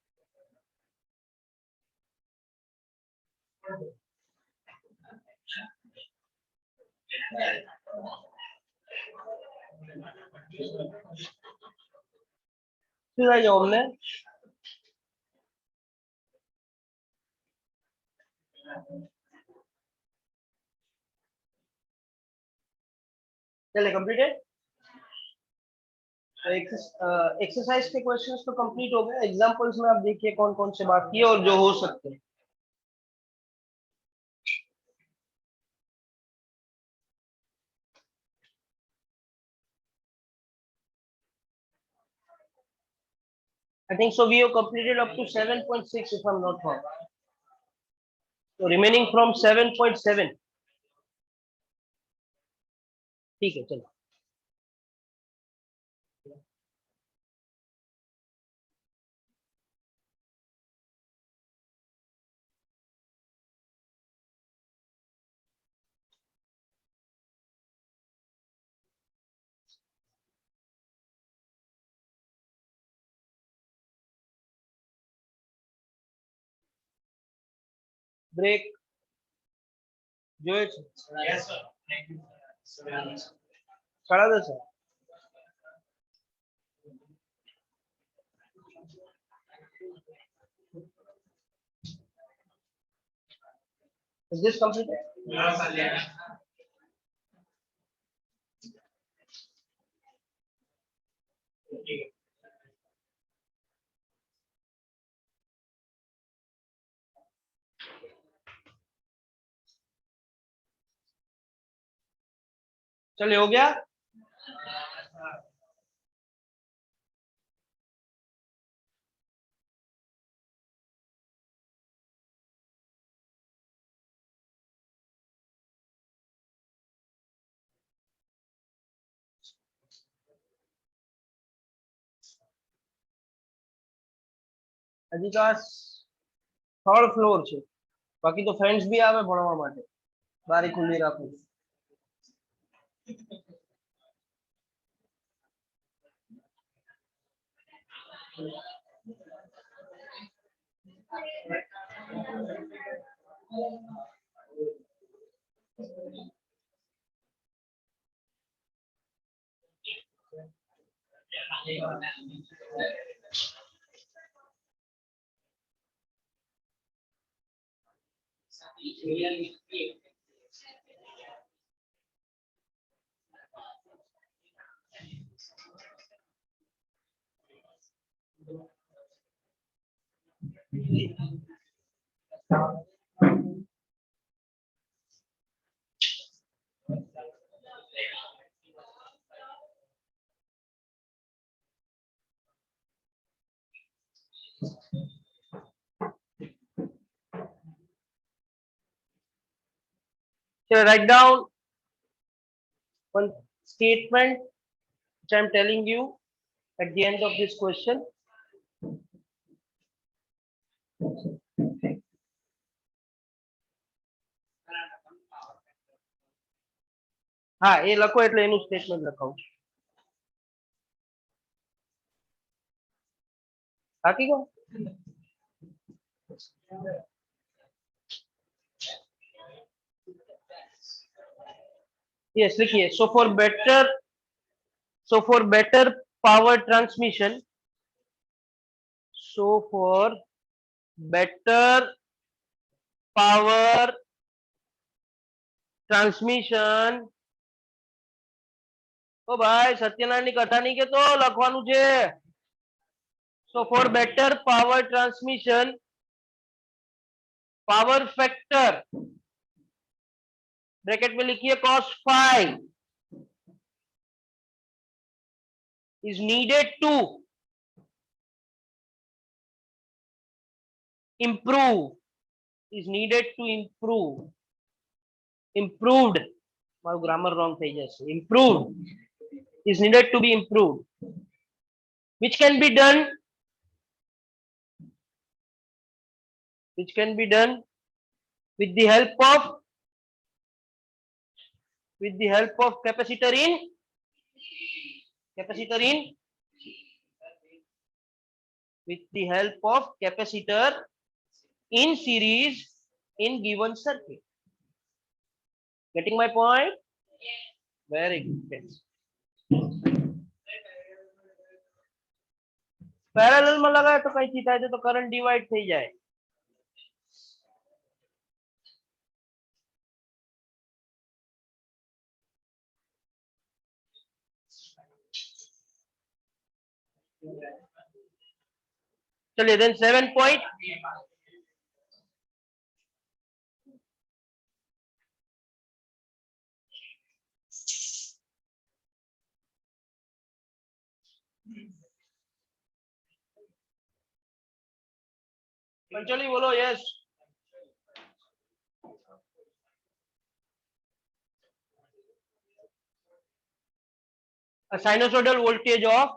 फिर आ जाओ हमने चले कंप्लीटेड एक्सरसाइज के क्वेश्चंस तो कंप्लीट हो गए एग्जांपल्स में आप देखिए कौन कौन से बाकी है और जो हो सकते हैं I think so we have completed up to 7.6 if I'm not wrong. So remaining from 7.7. ठीक है चलो. ब्रेक જોઈએ છે Yes, sir. Thank you. સાડા 10 Is this completed? Yes, sir. Yeah. Okay. चलिए हो गया હજી તો આ થર્ડ ફ્લોર છે બાકી તો ફ્રેન્ડ્સ બી આવે ભણવા માટે બારી ખુલ્લી રાખું So write down one statement which I am telling you at the end of this question. હા એ લખો એટલે એનું સ્ટેટમેન્ટ લખાવું બાકી કહો yes लिखिए so for better power transmission so for better power transmission ओ भाई सत्यनारायण ની કથા નહીં કેતો લખવાનું છે so for better power transmission power factor bracket में लिखिए cos phi is needed to improve, is needed to improve, improved, મારું ગ્રામર રોંગ થઈ જશે, improved is needed to be improved, which can be done, which can be done with the help of capacitor in with the help of capacitor in series in given circuit. Getting my point? Very good. Parallel में लगाए तो कई theta है तो current divide થઈ જાય. चलिए then 7 point Pancholi बोलो yes. A sinusoidal voltage of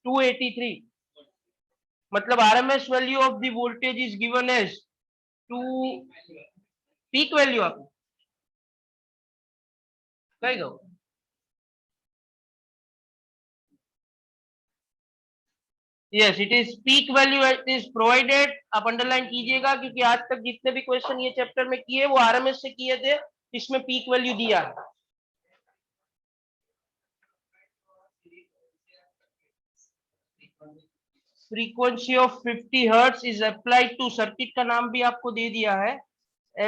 283, मतलब RMS value of the voltage is given as 2 peak value आपको कहीं गो. Yes, it is peak value. It is provided. आप अंडरलाइन कीजिएगा क्योंकि आज तक जितने भी क्वेश्चन ये चैप्टर में किए वो आरएमएस से किए थे, इसमें पीक वैल्यू दिया है. Frequency of 50 hertz is applied to circuit का नाम भी आपको दे दिया है,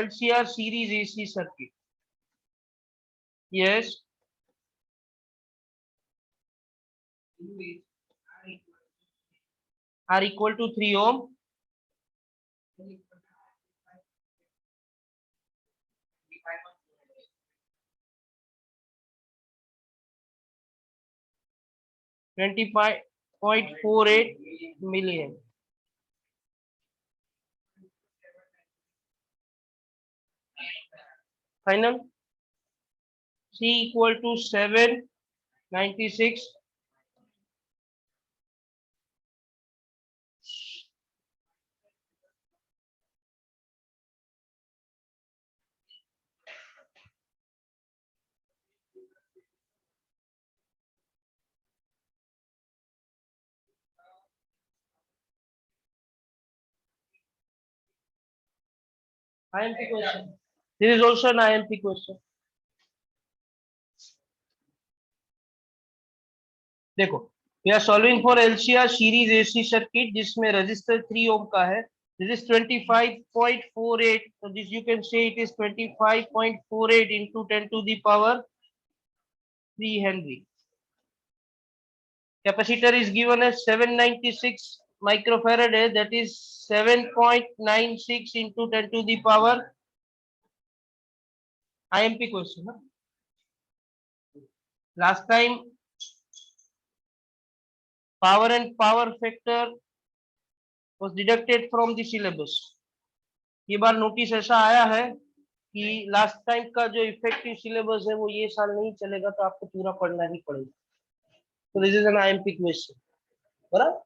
LCR series AC circuit. Yes, R equal to 3 ohm. $25.48 million. Final. C equal to 796. IMP question. This is also an IMP question. देखो, we are solving for LCR series AC circuit जिसमें resistor 3 ohm का है. This is 25.48. So this you can say it is 25.48 into 10 to the power 3 Henry. Capacitor is given as 796 microfarad. That is 7.96 into 10 to the power. IMP question. Huh? Last time power and power factor was deducted from the syllabus. ये बार notice ऐसा आया है कि last time का जो effective syllabus है वो ये साल नहीं चलेगा, तो आपको पूरा पढ़ना ही पड़ेगा. So this is an IMP question. बराबर.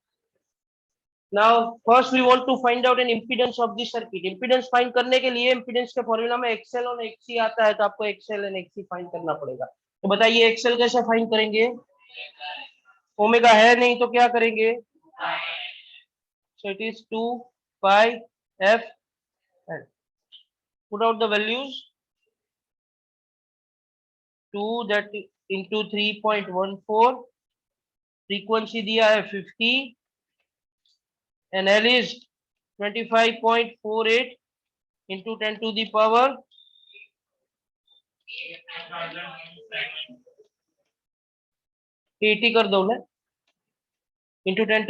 Now first we want to find out an impedance of the circuit. Impedance find करने के लिए impedance के फॉर्मूला में XL और XC आता है, तो आपको XL और XC फाइंड करना पड़ेगा. तो बताइए XL कैसे फाइंड करेंगे? ओमेगा है नहीं तो क्या करेंगे? So it is 2 pi f L. Put out the values. 2 that into 3.14. Frequency दिया है 50 and L is 25.48 into 10 to the power 80 कर दो ना. इंटू 10⁸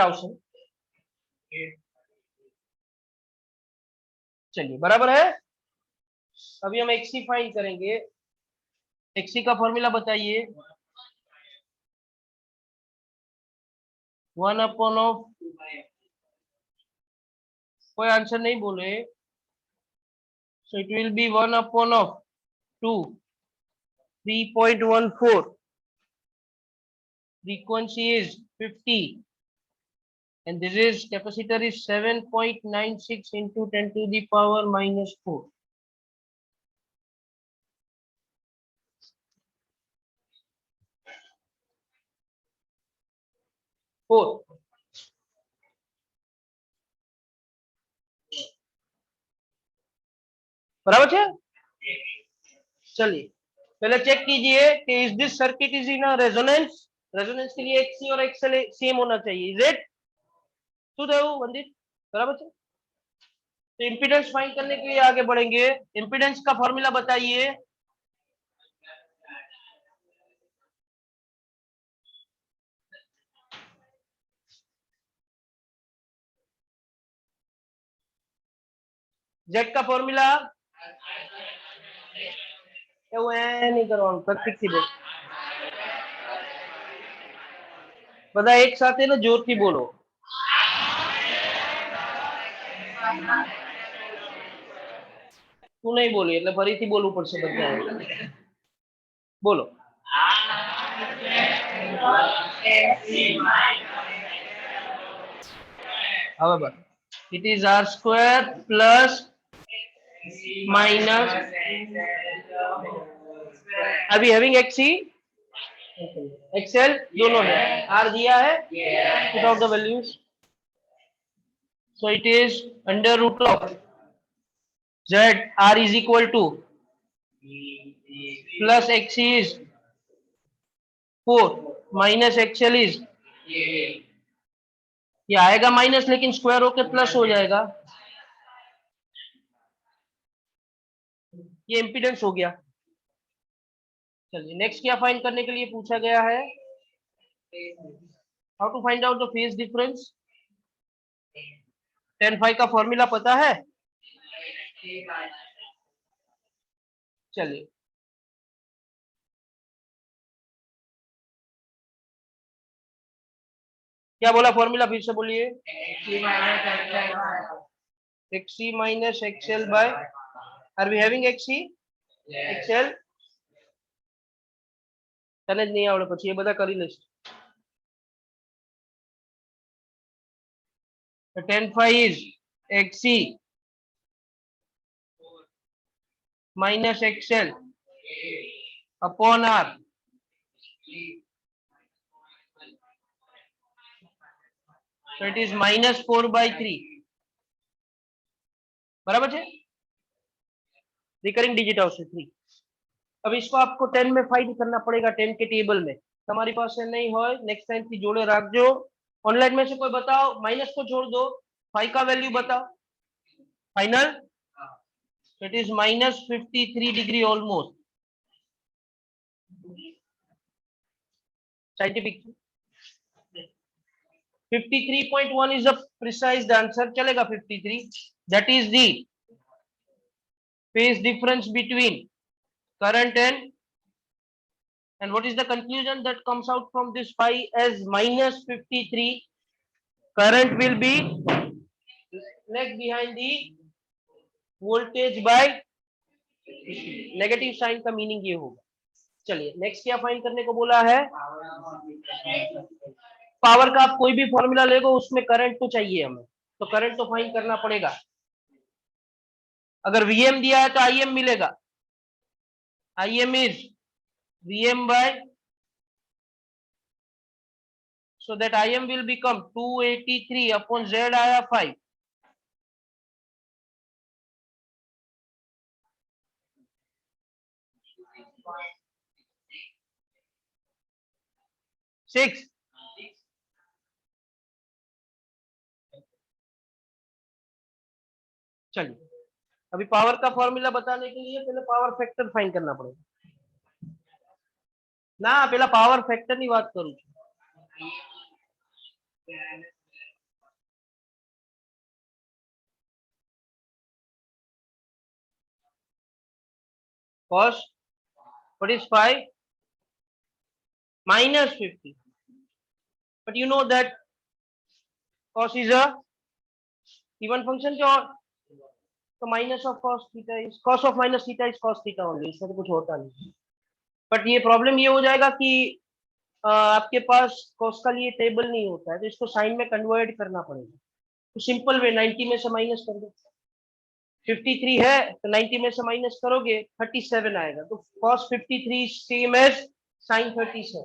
આવશે। चलिए बराबर है। अभी हम एक्सी फाइंड करेंगे। एक्सी का फॉर्मूला बताइए। 1/, कोई आंसर नहीं बोले, so it will be 1/2, 3.14, frequency is 50, and this is capacitor is 7.96 into 10⁻⁻⁴। बराबर है। चलिए पहले चेक कीजिए कि is this circuit is in resonance. Resonance के लिए एक्सी और एक्सएल सेम होना चाहिए। Is it? शुद्ध है वो वंदित? बराबर है। तो इंपीडेंस फाइंड करने के लिए आगे बढ़ेंगे। इंपीडेंस का फॉर्मूला बताइए। जेड का फॉर्मूला नहीं करवाऊं, परफेक्ट बोल। બધા એક સાથે ને જોરથી બોલો। તું નહીં બોલી એટલે ફરીથી બોલવું પડશે બધાએ। બોલો। હવે બસ it is r square plus minus, अभी having xc xl दोनों है। r दिया है, put out the values, so it is under root of z r is equal to plus xc is 4 minus xl is, ये आएगा minus लेकिन square होके plus हो जाएगा। ये इंपीडेंस हो गया। चलिए नेक्स्ट क्या फाइंड करने के लिए पूछा गया है? How to find out the phase difference. tan phi का फॉर्मूला पता है? चलिए क्या बोला फॉर्मूला, फिर से बोलिए। xc minus xl by, are we having xc xl? તને જ નહીં આવડે પછી એ બધા કરી લઈશ। tan phi is xc minus xl upon r, so it is -4/3। बराबर है। रिकरिंग डिजिट આવશે 3। अब इसको आपको 10 में फाइंड करना पड़ेगा, 10 के टेबल में। તમારી પાસે नहीं हो नेक्स्ट टाइम થી जोड़े રાખજો। ऑनलाइन में से कोई बताओ, माइनस को छोड़ दो, फाई का वैल्यू बताओ final. It is -53 degree almost scientific. 53.1 is a precise answer, चलेगा 53। that is the phase difference between current and what is the conclusion that comes out from this phi as -53? current will be lag behind the voltage by negative sign का meaning ये होगा। चलिए next क्या find करने को बोला है? Power का आप कोई भी फॉर्मूला लेगा उसमें करंट तो चाहिए हमें, तो करंट तो फाइंड करना पड़ेगा। अगर Vm दिया है तो Im मिलेगा। Im is Vm by, so that Im will become 283 upon Z आया 5। सिक्स। चलिए अभी पावर का फॉर्मूला बताने के लिए पहले पावर फैक्टर फाइंड करना पड़ेगा। ના પેલા પાવર ફેક્ટર ની વાત કરું છું. cos what is 5 minus 50, but you know that cos is a even function क्या और तो minus of cos theta is cos of minus theta is cos theta only, इसमें तो कुछ होता नहीं. बट ये प्रॉब्लम ये हो जाएगा कि आपके पास cos का लिए टेबल नहीं होता है, तो इसको साइन में कन्वर्ट करना पड़ेगा. तो सिंपल वे 90 में से माइनस कर दो. 53 है तो 90 में से माइनस करोगे 37 आएगा. तो cos 53 सेम एज sin 37.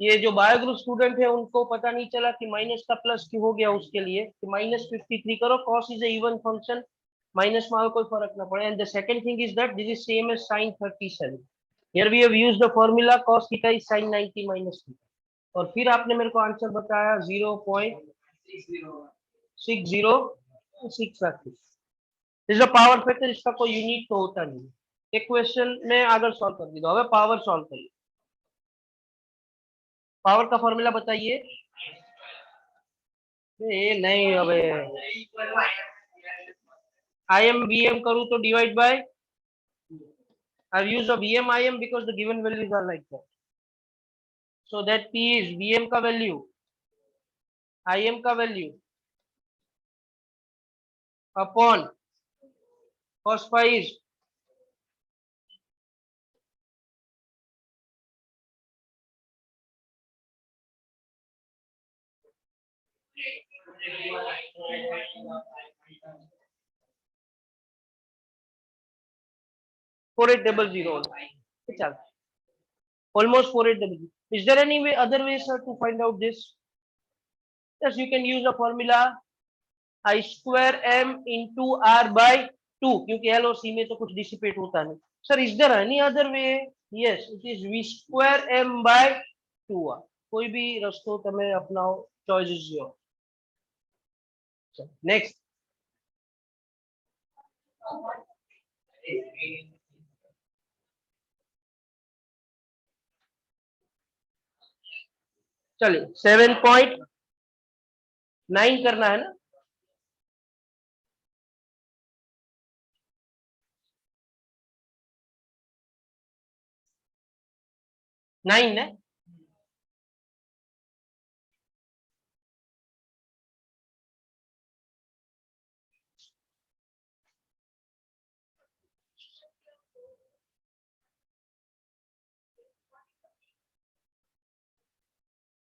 ये जो बायो ग्रुप स्टूडेंट है उनको पता नहीं चला कि माइनस का प्लस क्यों हो गया. उसके लिए कि माइनस 53 करो, cos is a even function, minus में कोई फर्क ना पड़े. And the second thing is that this is same as sin 37. Here we have used the formula cos theta is sin 90 minus theta. और फिर आपने मेरे को आंसर बताया 0.6006 रखी. दिस अ पावर फैक्टर, इसका कोई यूनिट तो होता नहीं. एक क्वेश्चन में आगे सॉल्व कर दीजिए. अब पावर सॉल्व करिए. पावर का फॉर्मूला बताइए. ये नहीं अबे आई एम बी एम करूँ तो divide by I've used a VM IM because the given values are like that. So that P is VM का value, IM का value upon cos phi is four eight double zero. Almost 4800. Is there any way, other way, sir, to find out this? Yes, you can use a formula I square m into r by 2, क्योंकि L और C में तो कुछ dissipate होता नहीं. Sir, is there any other way? Yes, it is v square m by 2r. कोई भी रस्तो तमे अपनाओ, choice is yours. Next. चलिए 7.9 करना है ना. नाइन है.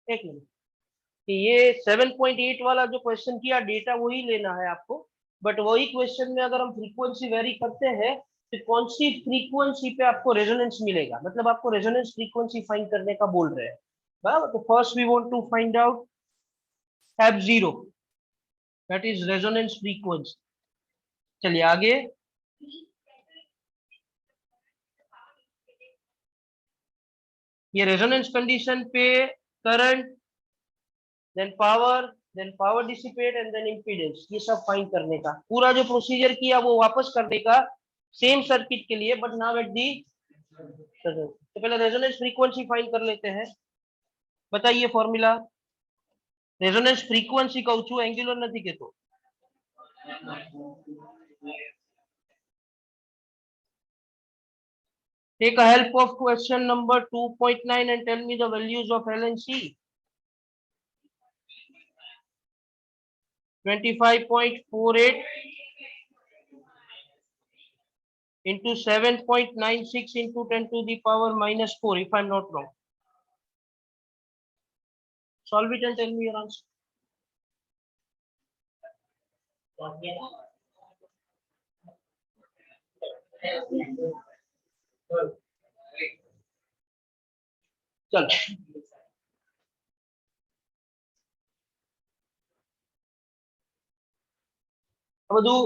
एक मिनट. ये 7.8 वाला जो क्वेश्चन किया, डेटा वही लेना है आपको. बट वही क्वेश्चन में अगर हम फ्रीक्वेंसी वेरी करते हैं तो कौन सी फ्रीक्वेंसी पे आपको रेजोनेंस मिलेगा, मतलब आपको रेजोनेंस फ्रीक्वेंसी फाइंड करने का बोल रहे हैं. बराबर. तो first we want to find out f0, that is resonance frequency. चलिए आगे. ये रेजोनेंस कंडीशन पे current, then power dissipate and then impedance, ये सब फाइंड करने का पूरा जो प्रोसीजर किया वो वापस करने का सेम सर्किट के लिए, बट नाउ एट दी. तो पहले रेजोनेंस फ्रीक्वेंसी फाइंड कर लेते हैं. बताइए फॉर्मूला. रेजोनेंस फ्रीक्वेंसी कहूं છું, एंगुलर નથી કહેતો. Take a help of question number 2.9 and tell me the values of L and C. 25.48 into 7.96 into 10 to the power minus 4, if I'm not wrong. Solve it and tell me your answer. चल. બધું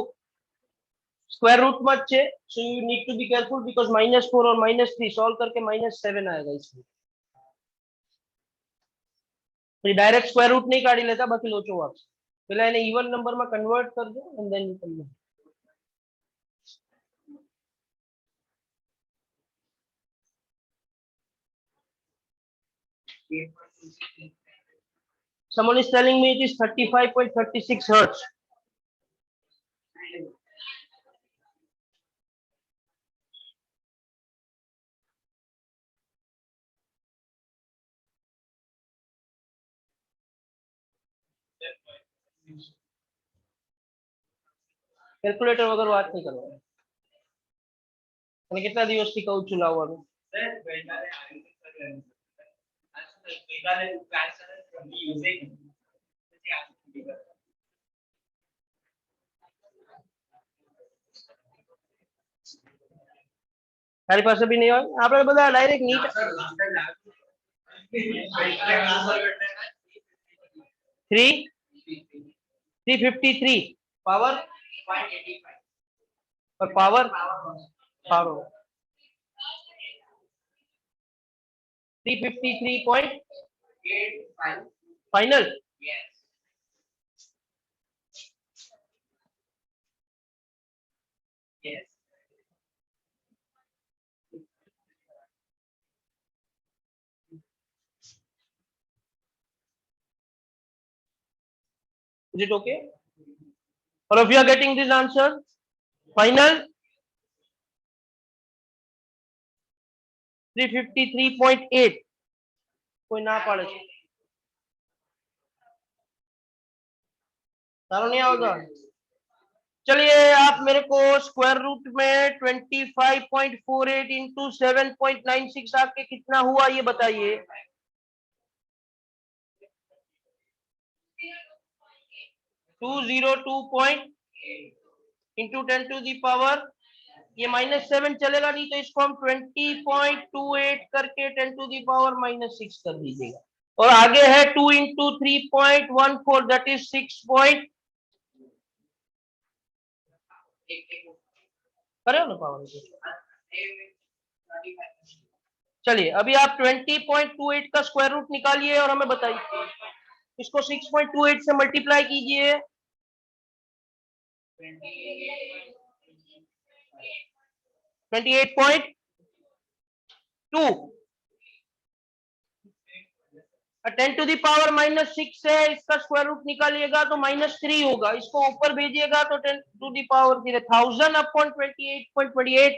square root में છે. So you need to be careful because -4 और -3 solve करके -7 आएगा इसमें. तो direct square root नहीं काढ़ी लेता, बाकी लोचो वापस पहला એને इवन नंबर में कन्वर्ट कर दो and then you can. Someone is telling me it is 35.36 hertz. Calculator વગર વાત નહીં કરવાની. અને કેટલા દિવસથી કહું છું લાવવાનું. તારી પાસે બી નહીં હોય. આપણે બધા ડાયરેક્ટ નીટ 353 પાવર और power power 353.85 final. Is it okay? Or if you are getting this answer, final 353.8. कोई ना पाड़े. सारा नहीं आओगा. चलिए आप मेरे को स्क्वायर रूट में 25.48 इंटू 7.96 आपके कितना हुआ ये बताइए. 202. इंटू 10 टू दी पावर ये -7 चलेगा नहीं तो इसको हम 20.28 करके 10 टू दी पावर -6 कर दीजिएगा. और आगे है 2 इंटू 3.14 दैट इज 6. करे ना पावर. चलिए अभी आप 20.28 का स्क्वायर रूट निकालिए और हमें बताइए. इसको 6.28 से मल्टीप्लाई कीजिए. 28.2 10 टू दी पावर -6 है. इसका स्क्वायर रूट निकालिएगा तो -3 होगा. इसको ऊपर भेजिएगा तो 10 to the power 1000 upon 28.28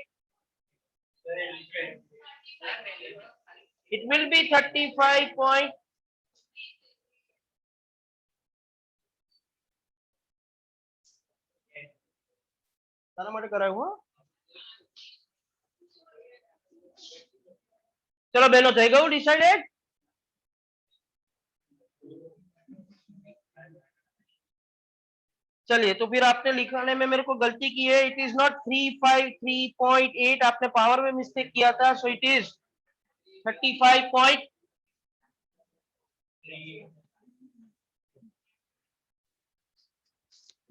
it will be 35. तारा માટે કરાયું હો. चलो बहनों થઈ ગયું डिसाइडेड. चलिए तो फिर आपने लिखने में मेरे को गलती की है. It is not 353.8. आपने पावर में मिस्टेक किया था. So it is 35.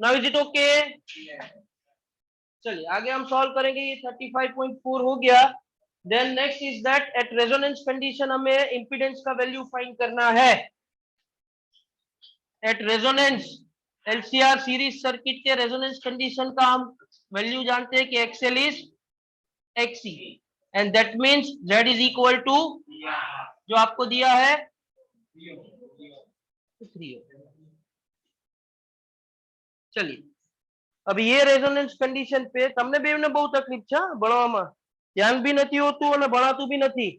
Now is it okay. चलिए आगे हम सॉल्व करेंगे. ये 35.4 हो गया. Then next is that at resonance condition हमें इंपीडेंस का वैल्यू फाइंड करना है. At resonance LCR series circuit के रेजोनेंस कंडीशन का हम वैल्यू जानते हैं कि XL is XC and that means Z is equal to जो आपको दिया है 3. चलिए अब ये रेजोनेंस कंडीशन पे તમને બેવને બહુ તકલીફ છે ભણવામાં. ધ્યાન બી નથી હોતું અને ભણાતું બી નથી.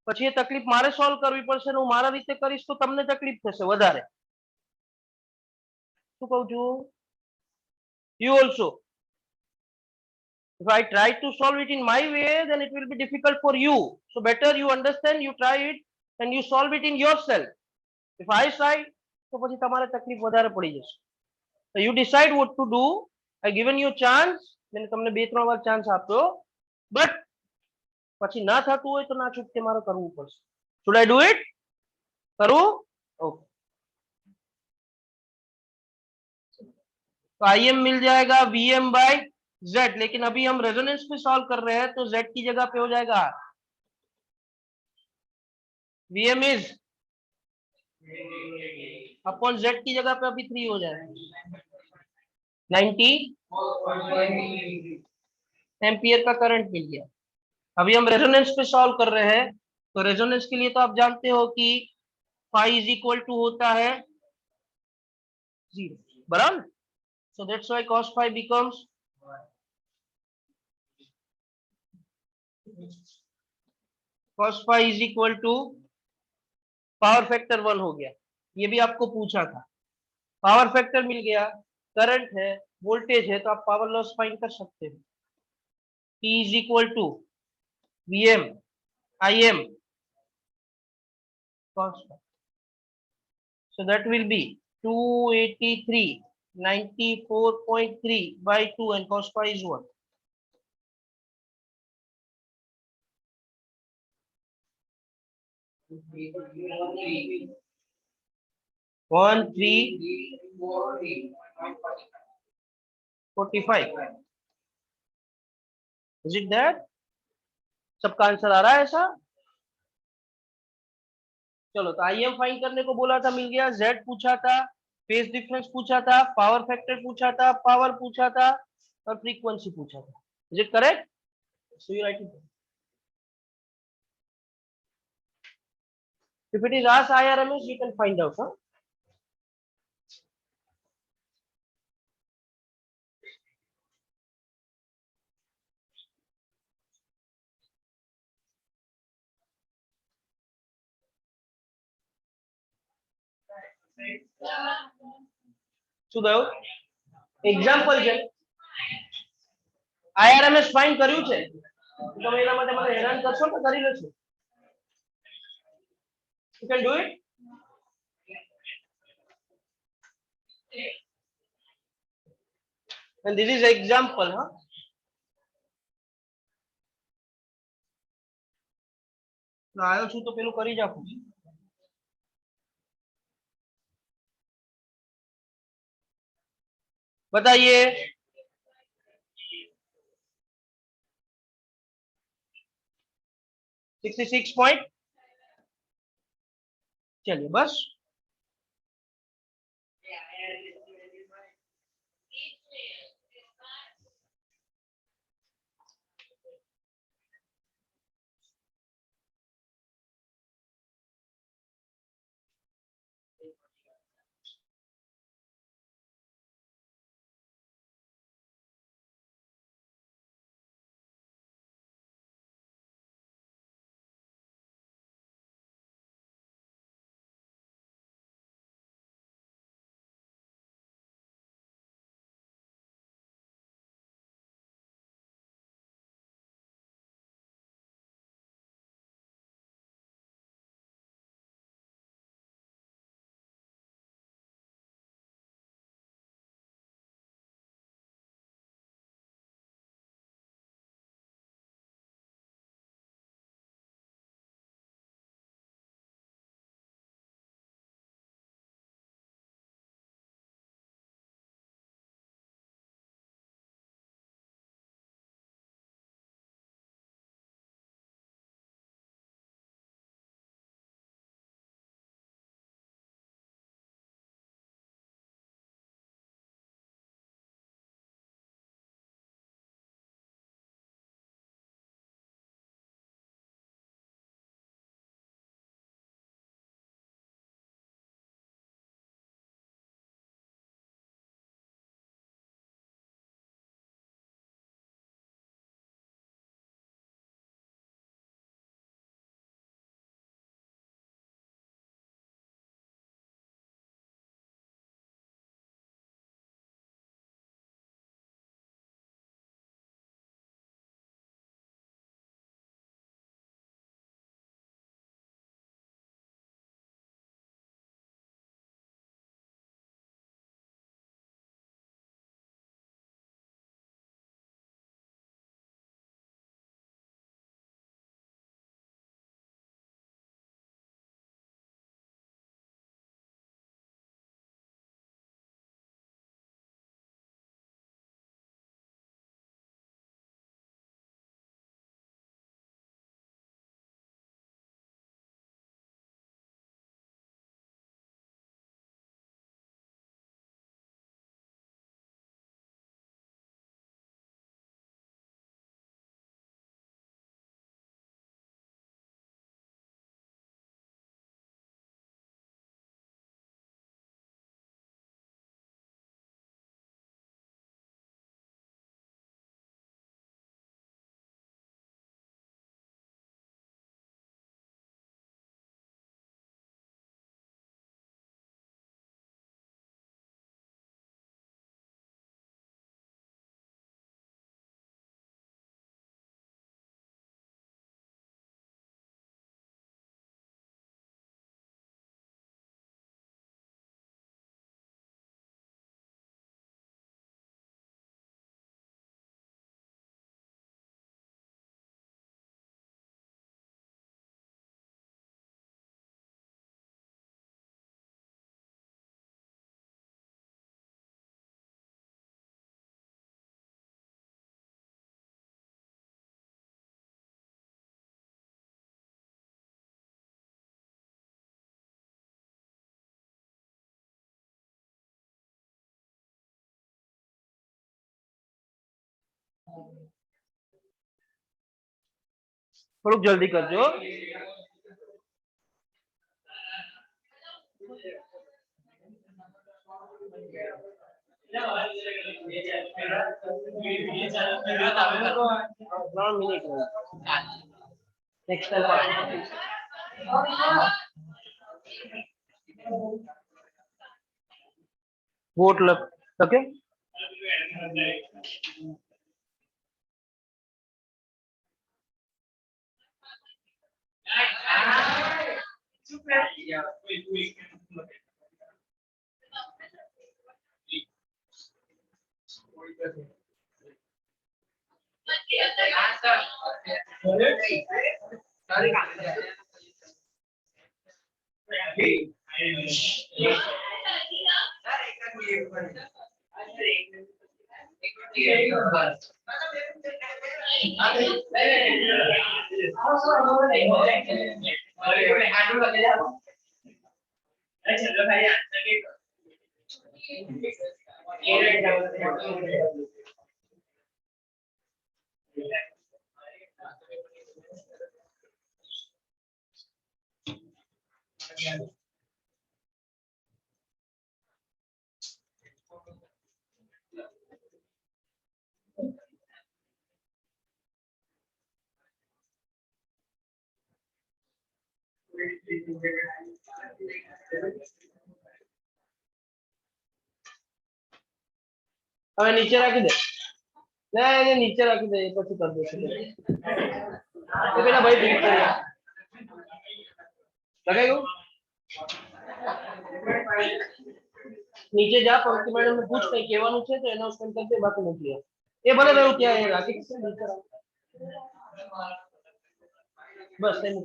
પછી એ તકલીફ મારે સોલ્વ કરવી પડશે. હું મારા રીતે કરીશ તો તમને તકલીફ થશે વધારે. શું કહું છું? You also. If I try to solve it in my way, then it will be difficult for you. So better you understand, you try it and you solve it in yourself. If I try, તો પછી તમારે તકલીફ વધારે પડી જશે. So you decide what to do. I given you chance. मैंने તમને 2-3 વાર ચાન્સ આપ્યો. But પછી ના થતું હોય તો ના છૂટકે મારે કરવું પડશે. Should I do it? કરું? Okay. तो IM मिल जाएगा VM by Z. लेकिन अभी हम रेजोनेंस पे सॉल्व कर रहे हैं तो Z की जगह पे हो जाएगा VM is अपॉन Z की जगह पे अभी 3 हो जाएगा 90 एम्पियर का करंट मिल गया. अभी हम रेजोनेंस पे सॉल्व कर रहे हैं तो रेजोनेंस के लिए तो आप जानते हो कि फाई इज इक्वल टू होता है 0, बराबर. So that's why cos phi becomes is equal to power factor 1 हो गया. ये भी आपको पूछा था. पावर फैक्टर मिल गया, करंट है, वोल्टेज है, तो आप पावर लॉस फाइंड कर सकते हो. P is equal to VM IM cos phi. So that will be 283 94.3 by 2 and cos phi is what? 1345. Is it that? सबका आंसर आ रहा है ऐसा? चलो, तो आई एम फाइंड करने को बोला था, मिल गया. जेड पूछा था, फेज डिफरेंस पूछा था, पावर फैक्टर पूछा था, पावर पूछा था और फ्रीक्वेंसी पूछा था. Is it correct? So you right it. If it is asked IRMS, you can find out. Huh? Sudev, example છે. IRMS ફાઇન્ડ કર્યું છે, તમે એના માટે મને હેરાન કરશો તો કરી લેશો. You can do it. And this is example, huh? આવ્યો છું તો પેલું કરી જ આપું. बताइए. $66. चलिए बस. થોડુંક જલ્દી કરજો. ત્રણ મિનિટ નેક્સ્ટ વોટ લખ ઓકે. હવે નીચે રાખી દે. ના એને નીચે રાખી દે પછી કરી દેશે. એ પેલા ભાઈ ઠીક છે લગાઈ ગયું. નીચે જા પંક્તિ મેડમ ને પૂછ કઈ કહેવાનું છે તો એનાઉન્સમેન્ટ કરી દે બાકી નથી. એ ભલે રહ્યું ત્યાં એ રાખી દે નીચે બસ એમ.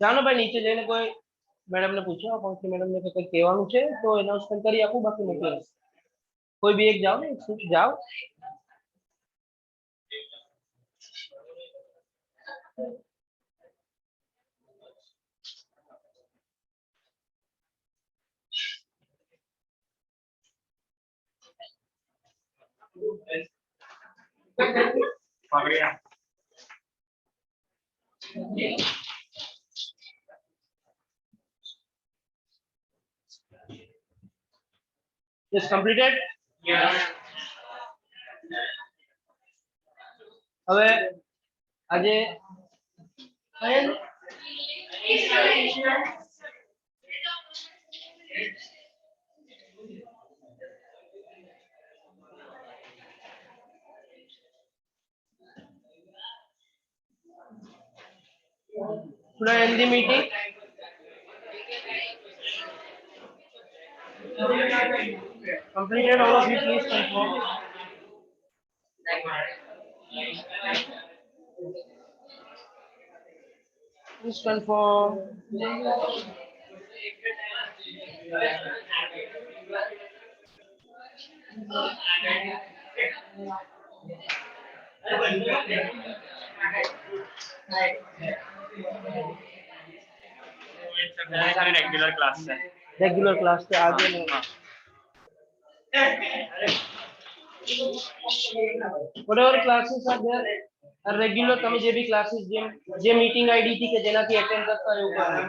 ચાલો ભાઈ નીચે જઈને કોઈ મેડમ ને પૂછો પંક્તિ મેડમ ને કઈ કહેવાનું છે તો એનાઉન્સમેન્ટ કરી આપું બાકી નથી. કોઈ બી એક જાઓ ને જાઓ. Is completed? Yes. હવે આજે should I end the meeting? Completed all of you, please confirm. Please confirm. Regular class है. रेगुलर क्लास से आगे नहीं. whatever classes are there are regular. તમે જે બી ક્લાસીસ જે મીટિંગ આઈડી થી કે જેનાથી અટેન્ડ કરતા રહેવું પડે.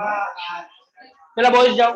પેલા બોયઝ જાઓ.